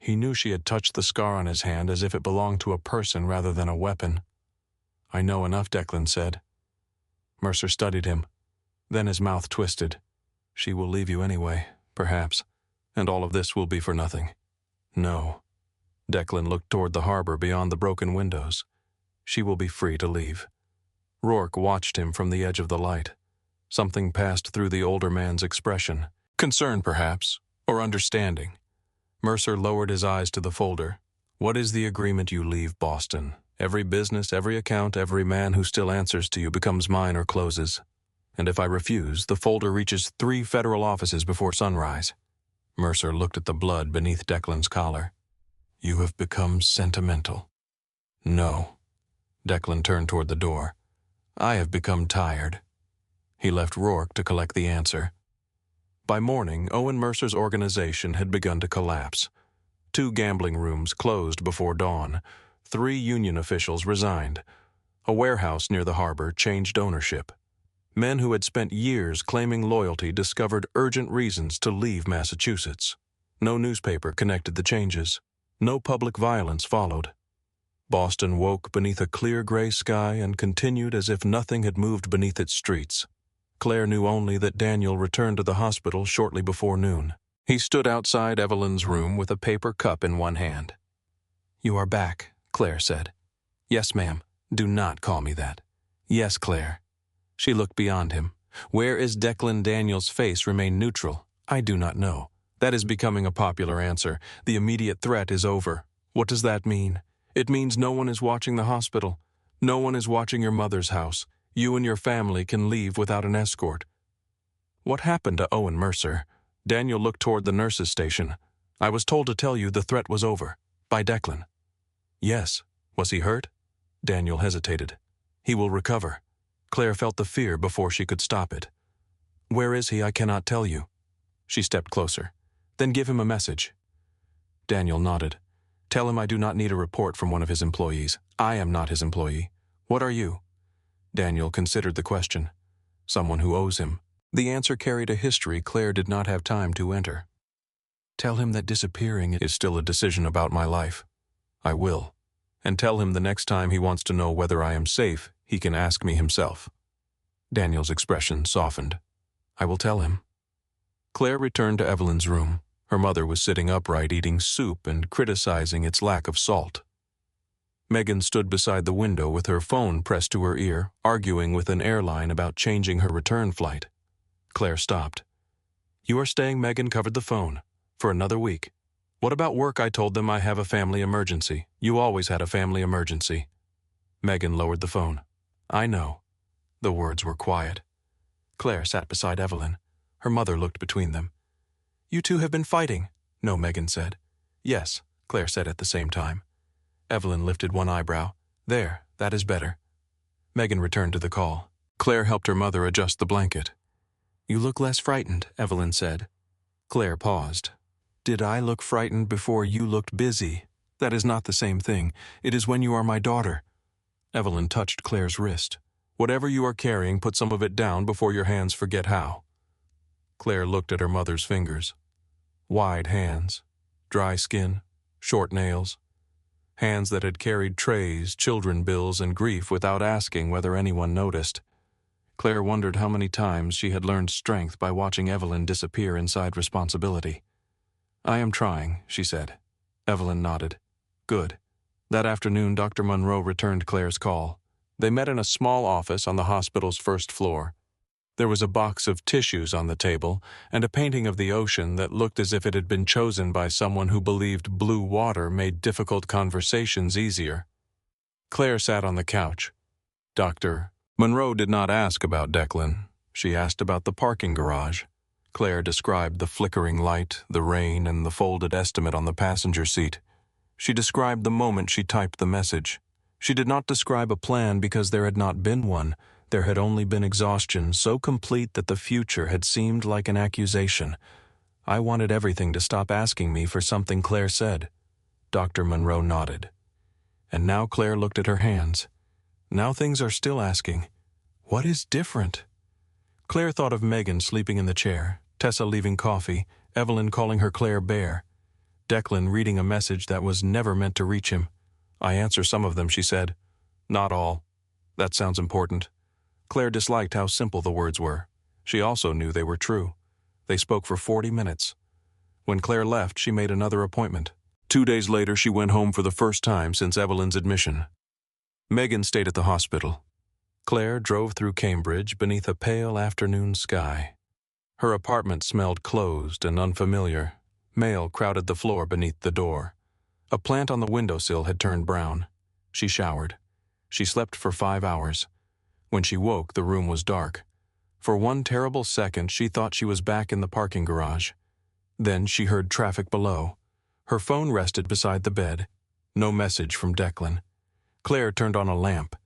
Speaker 1: He knew she had touched the scar on his hand as if it belonged to a person rather than a weapon. "I know enough," Declan said. Mercer studied him. Then his mouth twisted. "She will leave you anyway, perhaps, and all of this will be for nothing." "No." Declan looked toward the harbor beyond the broken windows. "She will be free to leave." Rourke watched him from the edge of the light. Something passed through the older man's expression. Concern, perhaps, or understanding. Mercer lowered his eyes to the folder. "What is the agreement you leave Boston? Every business, every account, every man who still answers to you becomes mine or closes. And if I refuse, the folder reaches 3 federal offices before sunrise." Mercer looked at the blood beneath Declan's collar. "You have become sentimental." "No." Declan turned toward the door. "I have become tired." He left Rourke to collect the answer. By morning, Owen Mercer's organization had begun to collapse. 2 gambling rooms closed before dawn. 3 union officials resigned. A warehouse near the harbor changed ownership. Men who had spent years claiming loyalty discovered urgent reasons to leave Massachusetts. No newspaper connected the changes. No public violence followed. Boston woke beneath a clear gray sky and continued as if nothing had moved beneath its streets. Claire knew only that Daniel returned to the hospital shortly before noon. He stood outside Evelyn's room with a paper cup in one hand. "You are back," Claire said. "Yes, ma'am. Do not call me that." "Yes, Claire." She looked beyond him. "Where is Declan?" Daniel's face remained neutral. "I do not know." That is becoming a popular answer. The immediate threat is over. What does that mean? It means no one is watching the hospital. No one is watching your mother's house. You and your family can leave without an escort. What happened to Owen Mercer? Daniel looked toward the nurse's station. "I was told to tell you the threat was over. By Declan." "Yes. Was he hurt?" Daniel hesitated. "He will recover." Claire felt the fear before she could stop it. "Where is he? I cannot tell you." She stepped closer. "Then give him a message." Daniel nodded. "Tell him I do not need a report from one of his employees. I am not his employee. What are you?" Daniel considered the question. "Someone who owes him." The answer carried a history Claire did not have time to enter. "Tell him that disappearing is still a decision about my life." "I will. And tell him the next time he wants to know whether I am safe, he can ask me himself." Daniel's expression softened. "I will tell him." Claire returned to Evelyn's room. Her mother was sitting upright eating soup and criticizing its lack of salt. Megan stood beside the window with her phone pressed to her ear, arguing with an airline about changing her return flight. Claire stopped. "You are staying?" Megan covered the phone. "For another week. What about work?" "I told them I have a family emergency. You always had a family emergency." Megan lowered the phone. "I know." The words were quiet. Claire sat beside Evelyn. Her mother looked between them. "You two have been fighting?" "No," Megan said. "Yes," Claire said at the same time. Evelyn lifted one eyebrow. "There, that is better." Megan returned to the call. Claire helped her mother adjust the blanket. "You look less frightened," Evelyn said. Claire paused. "Did I look frightened before you looked busy? That is not the same thing. It is when you are my daughter." Evelyn touched Claire's wrist. "Whatever you are carrying, put some of it down before your hands forget how." Claire looked at her mother's fingers. Wide hands, dry skin, short nails. Hands that had carried trays, children bills, and grief without asking whether anyone noticed. Claire wondered how many times she had learned strength by watching Evelyn disappear inside responsibility. "I am trying," she said. Evelyn nodded. "Good." That afternoon, Dr. Monroe returned Claire's call. They met in a small office on the hospital's first floor. There was a box of tissues on the table and a painting of the ocean that looked as if it had been chosen by someone who believed blue water made difficult conversations easier. Claire sat on the couch. Dr. Monroe did not ask about Declan. She asked about the parking garage. Claire described the flickering light, the rain, and the folded estimate on the passenger seat. She described the moment she typed the message. She did not describe a plan because there had not been one. There had only been exhaustion so complete that the future had seemed like an accusation. "I wanted everything to stop asking me for something," Claire said. Dr. Monroe nodded. And now Claire looked at her hands. Now things are still asking, what is different? Claire thought of Megan sleeping in the chair, Tessa leaving coffee, Evelyn calling her Claire Bear, Declan reading a message that was never meant to reach him. I answer some of them, she said. Not all. That sounds important. Claire disliked how simple the words were. She also knew they were true. They spoke for 40 minutes. When Claire left, she made another appointment. 2 days later, she went home for the first time since Evelyn's admission. Megan stayed at the hospital. Claire drove through Cambridge beneath a pale afternoon sky. Her apartment smelled closed and unfamiliar. Mail crowded the floor beneath the door. A plant on the windowsill had turned brown. She showered. She slept for 5 hours. When she woke, the room was dark. For one terrible second, she thought she was back in the parking garage. Then she heard traffic below. Her phone rested beside the bed. No message from Declan. Claire turned on a lamp.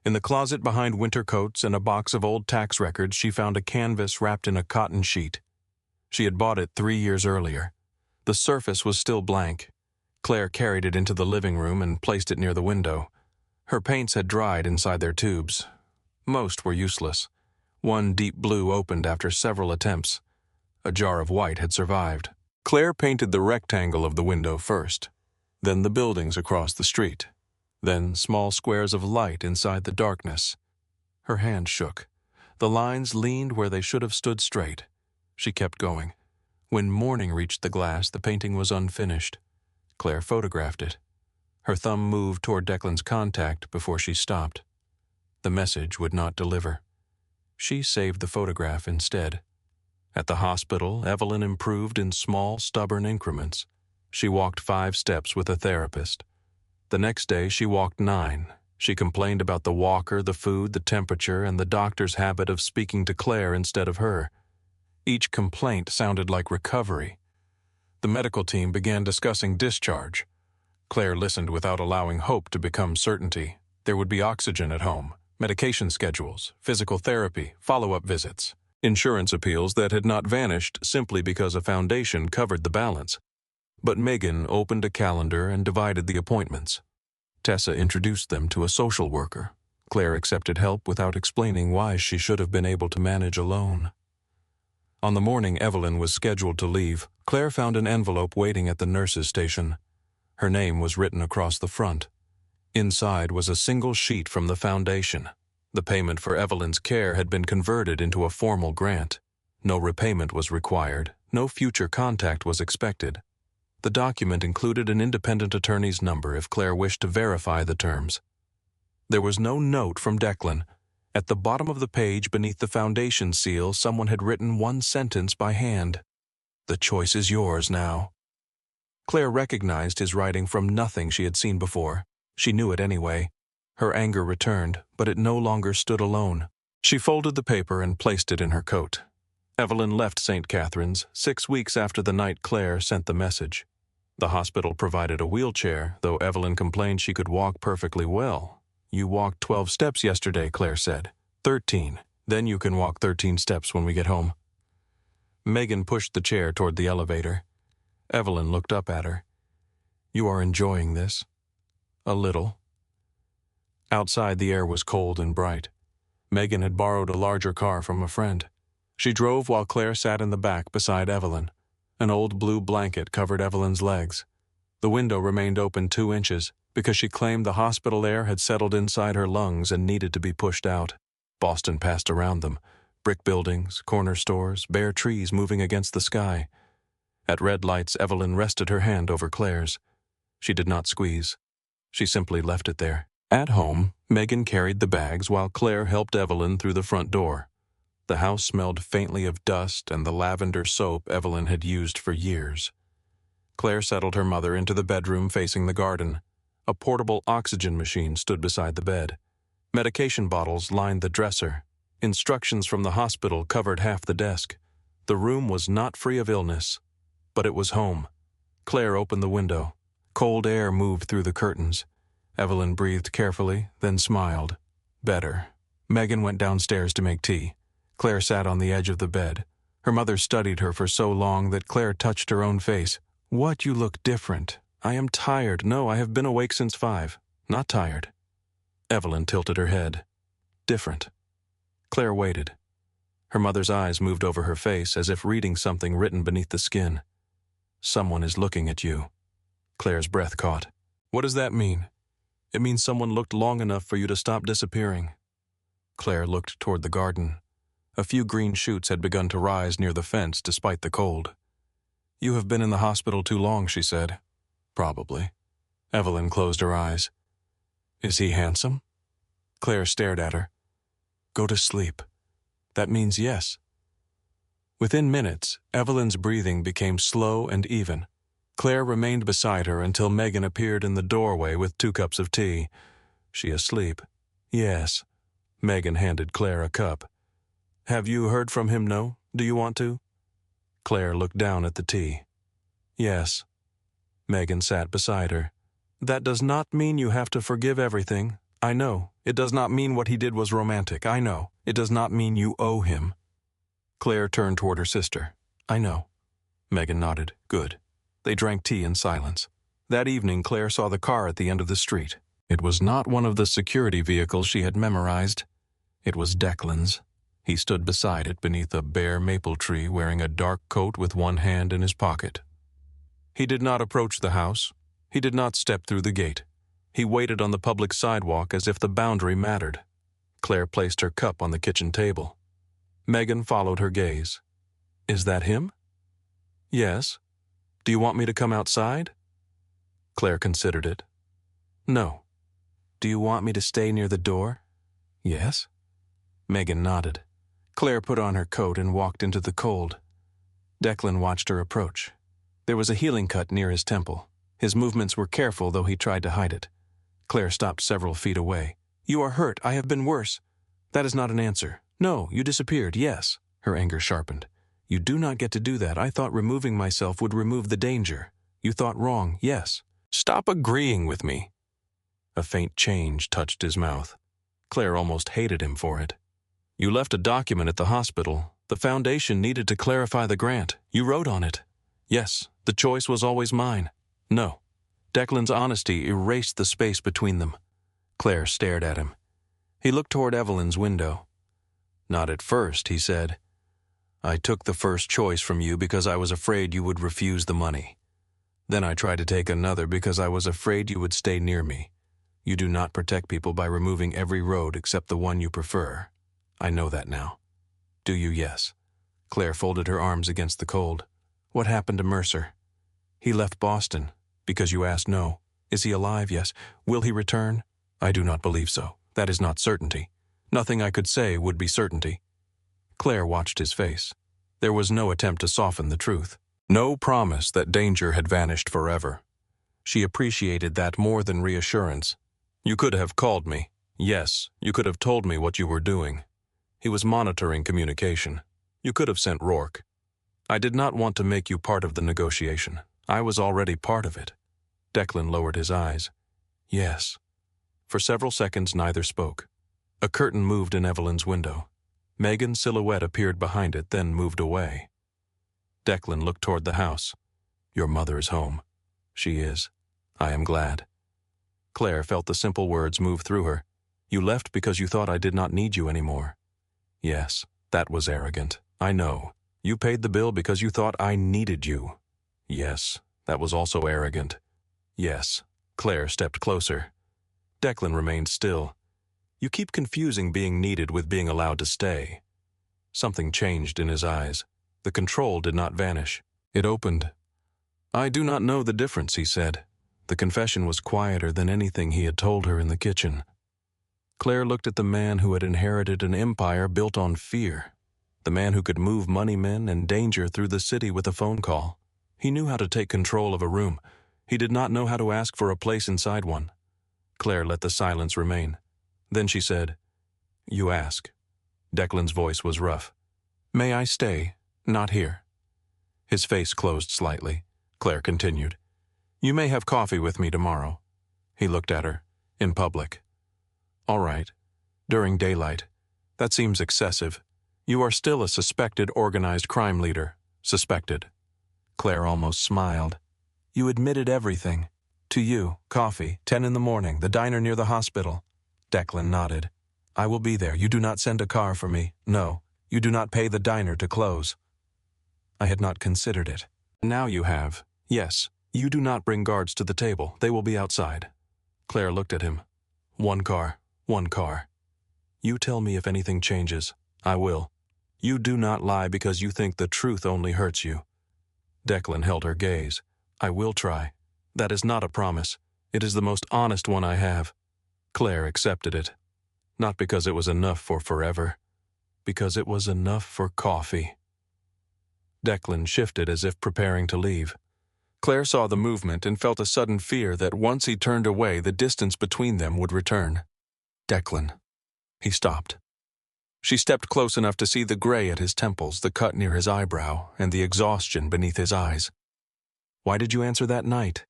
Speaker 1: In the closet behind winter coats and a box of old tax records, she found a canvas wrapped in a cotton sheet. She had bought it 3 years earlier. The surface was still blank. Claire carried it into the living room and placed it near the window. Her paints had dried inside their tubes. Most were useless. One deep blue opened after several attempts. A jar of white had survived. Claire painted the rectangle of the window first, then the buildings across the street, then small squares of light inside the darkness. Her hand shook. The lines leaned where they should have stood straight. She kept going. When morning reached the glass, the painting was unfinished. Claire photographed it. Her thumb moved toward Declan's contact before she stopped. The message would not deliver. She saved the photograph instead. At the hospital, Evelyn improved in small, stubborn increments. She walked 5 steps with a therapist. The next day, she walked 9. She complained about the walker, the food, the temperature, and the doctor's habit of speaking to Claire instead of her. Each complaint sounded like recovery. The medical team began discussing discharge. Claire listened without allowing hope to become certainty. There would be oxygen at home, medication schedules, physical therapy, follow-up visits, insurance appeals that had not vanished simply because a foundation covered the balance. But Megan opened a calendar and divided the appointments. Tessa introduced them to a social worker. Claire accepted help without explaining why she should have been able to manage alone. On the morning Evelyn was scheduled to leave, Claire found an envelope waiting at the nurse's station. Her name was written across the front. Inside was a single sheet from the foundation. The payment for Evelyn's care had been converted into a formal grant. No repayment was required. No future contact was expected. The document included an independent attorney's number if Claire wished to verify the terms. There was no note from Declan. At the bottom of the page beneath the foundation seal, someone had written one sentence by hand. "The choice is yours now." Claire recognized his writing from nothing she had seen before. She knew it anyway. Her anger returned, but it no longer stood alone. She folded the paper and placed it in her coat. Evelyn left St. Catherine's 6 weeks after the night Claire sent the message. The hospital provided a wheelchair, though Evelyn complained she could walk perfectly well. "You walked 12 steps yesterday," Claire said. 13. "Then you can walk 13 steps when we get home." Megan pushed the chair toward the elevator. Evelyn looked up at her. "You are enjoying this?" "A little." Outside, the air was cold and bright. Megan had borrowed a larger car from a friend. She drove while Claire sat in the back beside Evelyn. An old blue blanket covered Evelyn's legs. The window remained open 2 inches because she claimed the hospital air had settled inside her lungs and needed to be pushed out. Boston passed around them. Brick buildings, corner stores, bare trees moving against the sky. At red lights, Evelyn rested her hand over Claire's. She did not squeeze. She simply left it there. At home, Megan carried the bags while Claire helped Evelyn through the front door. The house smelled faintly of dust and the lavender soap Evelyn had used for years. Claire settled her mother into the bedroom facing the garden. A portable oxygen machine stood beside the bed. Medication bottles lined the dresser. Instructions from the hospital covered half the desk. The room was not free of illness, but it was home. Claire opened the window. Cold air moved through the curtains. Evelyn breathed carefully, then smiled. Better. Megan went downstairs to make tea. Claire sat on the edge of the bed. Her mother studied her for so long that Claire touched her own face. "What, you look different." "I am tired. No, I have been awake since 5. Not tired. Evelyn tilted her head. Different. Claire waited. Her mother's eyes moved over her face as if reading something written beneath the skin. Someone is looking at you. Claire's breath caught. What does that mean? It means someone looked long enough for you to stop disappearing. Claire looked toward the garden. A few green shoots had begun to rise near the fence despite the cold. You have been in the hospital too long, she said. Probably. Evelyn closed her eyes. Is he handsome? Claire stared at her. Go to sleep. That means yes. Within minutes, Evelyn's breathing became slow and even. Claire remained beside her until Megan appeared in the doorway with 2 cups of tea. She asleep? Yes. Megan handed Claire a cup. Have you heard from him, no? Do you want to? Claire looked down at the tea. Yes. Megan sat beside her. That does not mean you have to forgive everything. I know. It does not mean what he did was romantic. I know. It does not mean you owe him. Claire turned toward her sister. I know. Megan nodded. Good. They drank tea in silence. That evening, Claire saw the car at the end of the street. It was not one of the security vehicles she had memorized. It was Declan's. He stood beside it beneath a bare maple tree wearing a dark coat with one hand in his pocket. He did not approach the house. He did not step through the gate. He waited on the public sidewalk as if the boundary mattered. Claire placed her cup on the kitchen table. Megan followed her gaze. Is that him? Yes. Do you want me to come outside? Claire considered it. No. Do you want me to stay near the door? Yes. Megan nodded. Claire put on her coat and walked into the cold. Declan watched her approach. There was a healing cut near his temple. His movements were careful, though he tried to hide it. Claire stopped several feet away. You are hurt. I have been worse. That is not an answer. No, you disappeared, yes. Her anger sharpened. You do not get to do that. I thought removing myself would remove the danger. You thought wrong, yes. Stop agreeing with me. A faint change touched his mouth. Claire almost hated him for it. You left a document at the hospital. The foundation needed to clarify the grant. You wrote on it. Yes, the choice was always mine. No. Declan's honesty erased the space between them. Claire stared at him. He looked toward Evelyn's window. Not at first, he said. I took the first choice from you because I was afraid you would refuse the money. Then I tried to take another because I was afraid you would stay near me. You do not protect people by removing every road except the one you prefer. I know that now. Do you, yes? Claire folded her arms against the cold. What happened to Mercer? He left Boston. Because you asked, no. Is he alive? Yes. Will he return? I do not believe so. That is not certainty. Nothing I could say would be certainty. Claire watched his face. There was no attempt to soften the truth. No promise that danger had vanished forever. She appreciated that more than reassurance. You could have called me. Yes, you could have told me what you were doing. He was monitoring communication. You could have sent Rourke. I did not want to make you part of the negotiation. I was already part of it. Declan lowered his eyes. Yes. For several seconds, neither spoke. A curtain moved in Evelyn's window. Megan's silhouette appeared behind it, then moved away. Declan looked toward the house. Your mother is home. She is. I am glad. Claire felt the simple words move through her. You left because you thought I did not need you anymore. Yes, that was arrogant. I know. You paid the bill because you thought I needed you. Yes, that was also arrogant. Yes. Claire stepped closer. Declan remained still. You keep confusing being needed with being allowed to stay. Something changed in his eyes. The control did not vanish. It opened. I do not know the difference, he said. The confession was quieter than anything he had told her in the kitchen. Claire looked at the man who had inherited an empire built on fear. The man who could move money men and danger through the city with a phone call. He knew how to take control of a room. He did not know how to ask for a place inside one. Claire let the silence remain. Then she said, You ask. Declan's voice was rough. May I stay? Not here. His face closed slightly. Claire continued. You may have coffee with me tomorrow. He looked at her. In public. All right. During daylight. That seems excessive. You are still a suspected organized crime leader. Suspected. Claire almost smiled. You admitted everything. To you, coffee, 10 in the morning, the diner near the hospital. Declan nodded. I will be there. You do not send a car for me. No, you do not pay the diner to close. I had not considered it. Now you have. Yes, you do not bring guards to the table. They will be outside. Claire looked at him. One car, one car. You tell me if anything changes. I will. You do not lie because you think the truth only hurts you. Declan held her gaze. I will try. That is not a promise. It is the most honest one I have. Claire accepted it. Not because it was enough for forever. Because it was enough for coffee. Declan shifted as if preparing to leave. Claire saw the movement and felt a sudden fear that once he turned away, the distance between them would return. Declan. He stopped. She stepped close enough to see the gray at his temples, the cut near his eyebrow, and the exhaustion beneath his eyes. Why did you answer that night?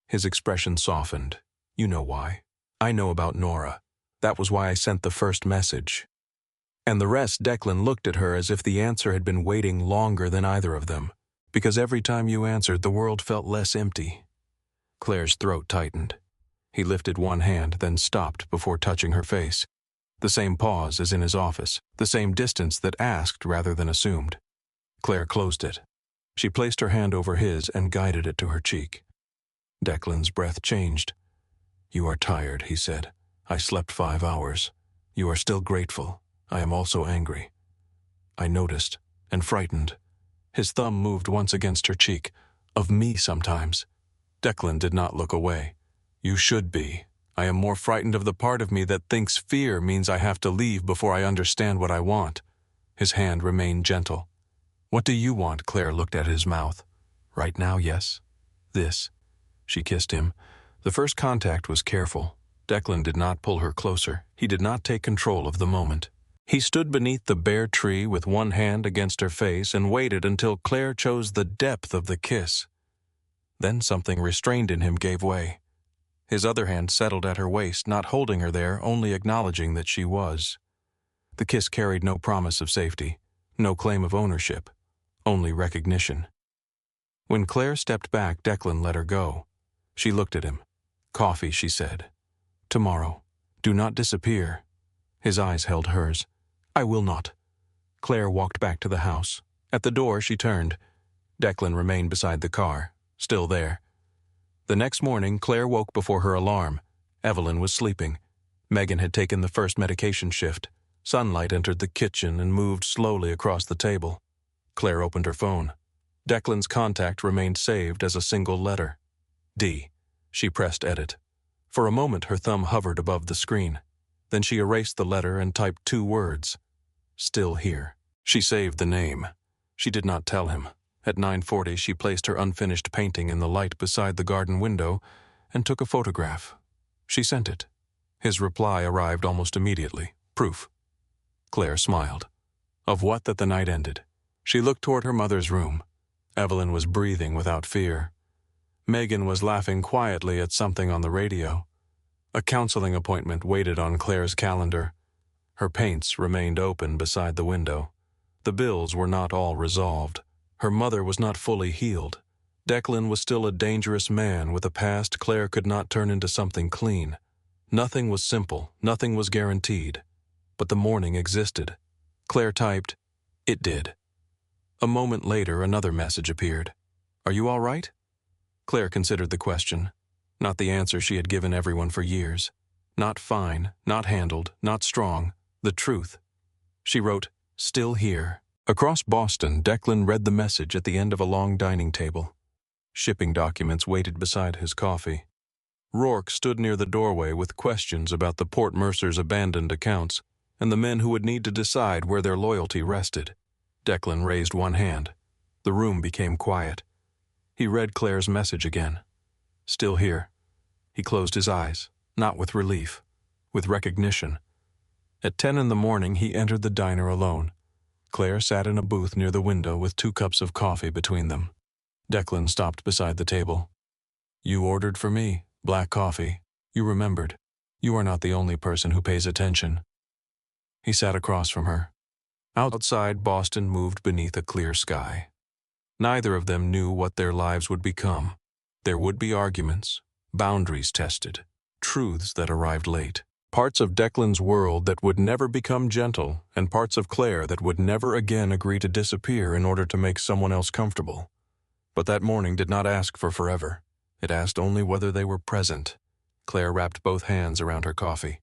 Speaker 1: His expression softened. You know why. I know about Nora. That was why I sent the first message. And the rest, Declan looked at her as if the answer had been waiting longer than either of them, because every time you answered, the world felt less empty. Claire's throat tightened. He lifted one hand, then stopped before touching her face. The same pause as in his office, the same distance that asked rather than assumed. Claire closed it. She placed her hand over his and guided it to her cheek. Declan's breath changed. You are tired, he said. I slept 5 hours. You are still grateful. I am also angry. I noticed, and frightened. His thumb moved once against her cheek. Of me sometimes. Declan did not look away. You should be. I am more frightened of the part of me that thinks fear means I have to leave before I understand what I want. His hand remained gentle. What do you want? Claire looked at his mouth. Right now, yes. This. She kissed him. The first contact was careful. Declan did not pull her closer. He did not take control of the moment. He stood beneath the bare tree with one hand against her face and waited until Claire chose the depth of the kiss. Then something restrained in him gave way. His other hand settled at her waist, not holding her there, only acknowledging that she was. The kiss carried no promise of safety, no claim of ownership, only recognition. When Claire stepped back, Declan let her go. She looked at him. Coffee, she said. Tomorrow. Do not disappear. His eyes held hers. I will not. Claire walked back to the house. At the door, she turned. Declan remained beside the car, still there. The next morning, Claire woke before her alarm. Evelyn was sleeping. Megan had taken the first medication shift. Sunlight entered the kitchen and moved slowly across the table. Claire opened her phone. Declan's contact remained saved as a single letter. D. She pressed edit. For a moment, her thumb hovered above the screen. Then she erased the letter and typed 2 words. Still here. She saved the name. She did not tell him. At 9:40, she placed her unfinished painting in the light beside the garden window and took a photograph. She sent it. His reply arrived almost immediately. Proof. Claire smiled. Of what? That the night ended. She looked toward her mother's room. Evelyn was breathing without fear. Megan was laughing quietly at something on the radio. A counseling appointment waited on Claire's calendar. Her paints remained open beside the window. The bills were not all resolved. Her mother was not fully healed. Declan was still a dangerous man with a past Claire could not turn into something clean. Nothing was simple, nothing was guaranteed. But the morning existed. Claire typed, It did. A moment later, another message appeared. Are you all right? Claire considered the question. Not the answer she had given everyone for years. Not fine, not handled, not strong. The truth. She wrote, Still here. Across Boston, Declan read the message at the end of a long dining table. Shipping documents waited beside his coffee. Rourke stood near the doorway with questions about the Port Mercer's abandoned accounts and the men who would need to decide where their loyalty rested. Declan raised one hand. The room became quiet. He read Claire's message again. Still here. He closed his eyes, not with relief, with recognition. At 10 in the morning, he entered the diner alone. Claire sat in a booth near the window with 2 cups of coffee between them. Declan stopped beside the table. You ordered for me, black coffee. You remembered. You are not the only person who pays attention. He sat across from her. Outside, Boston moved beneath a clear sky. Neither of them knew what their lives would become. There would be arguments, boundaries tested, truths that arrived late. Parts of Declan's world that would never become gentle, and parts of Claire that would never again agree to disappear in order to make someone else comfortable. But that morning did not ask for forever. It asked only whether they were present. Claire wrapped both hands around her coffee.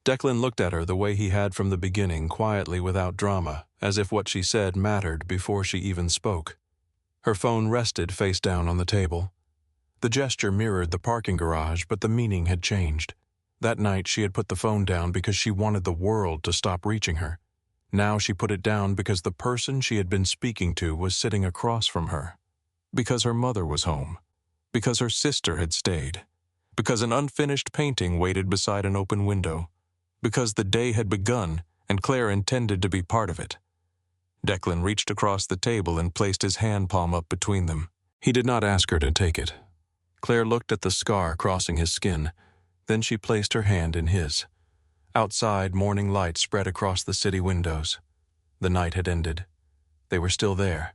Speaker 1: Declan looked at her the way he had from the beginning, quietly without drama, as if what she said mattered before she even spoke. Her phone rested face down on the table. The gesture mirrored the parking garage, but the meaning had changed. That night she had put the phone down because she wanted the world to stop reaching her. Now she put it down because the person she had been speaking to was sitting across from her. Because her mother was home. Because her sister had stayed. Because an unfinished painting waited beside an open window. Because the day had begun and Claire intended to be part of it. Declan reached across the table and placed his hand palm up between them. He did not ask her to take it. Claire looked at the scar crossing his skin. Then she placed her hand in his. Outside, morning light spread across the city windows. The night had ended. They were still there,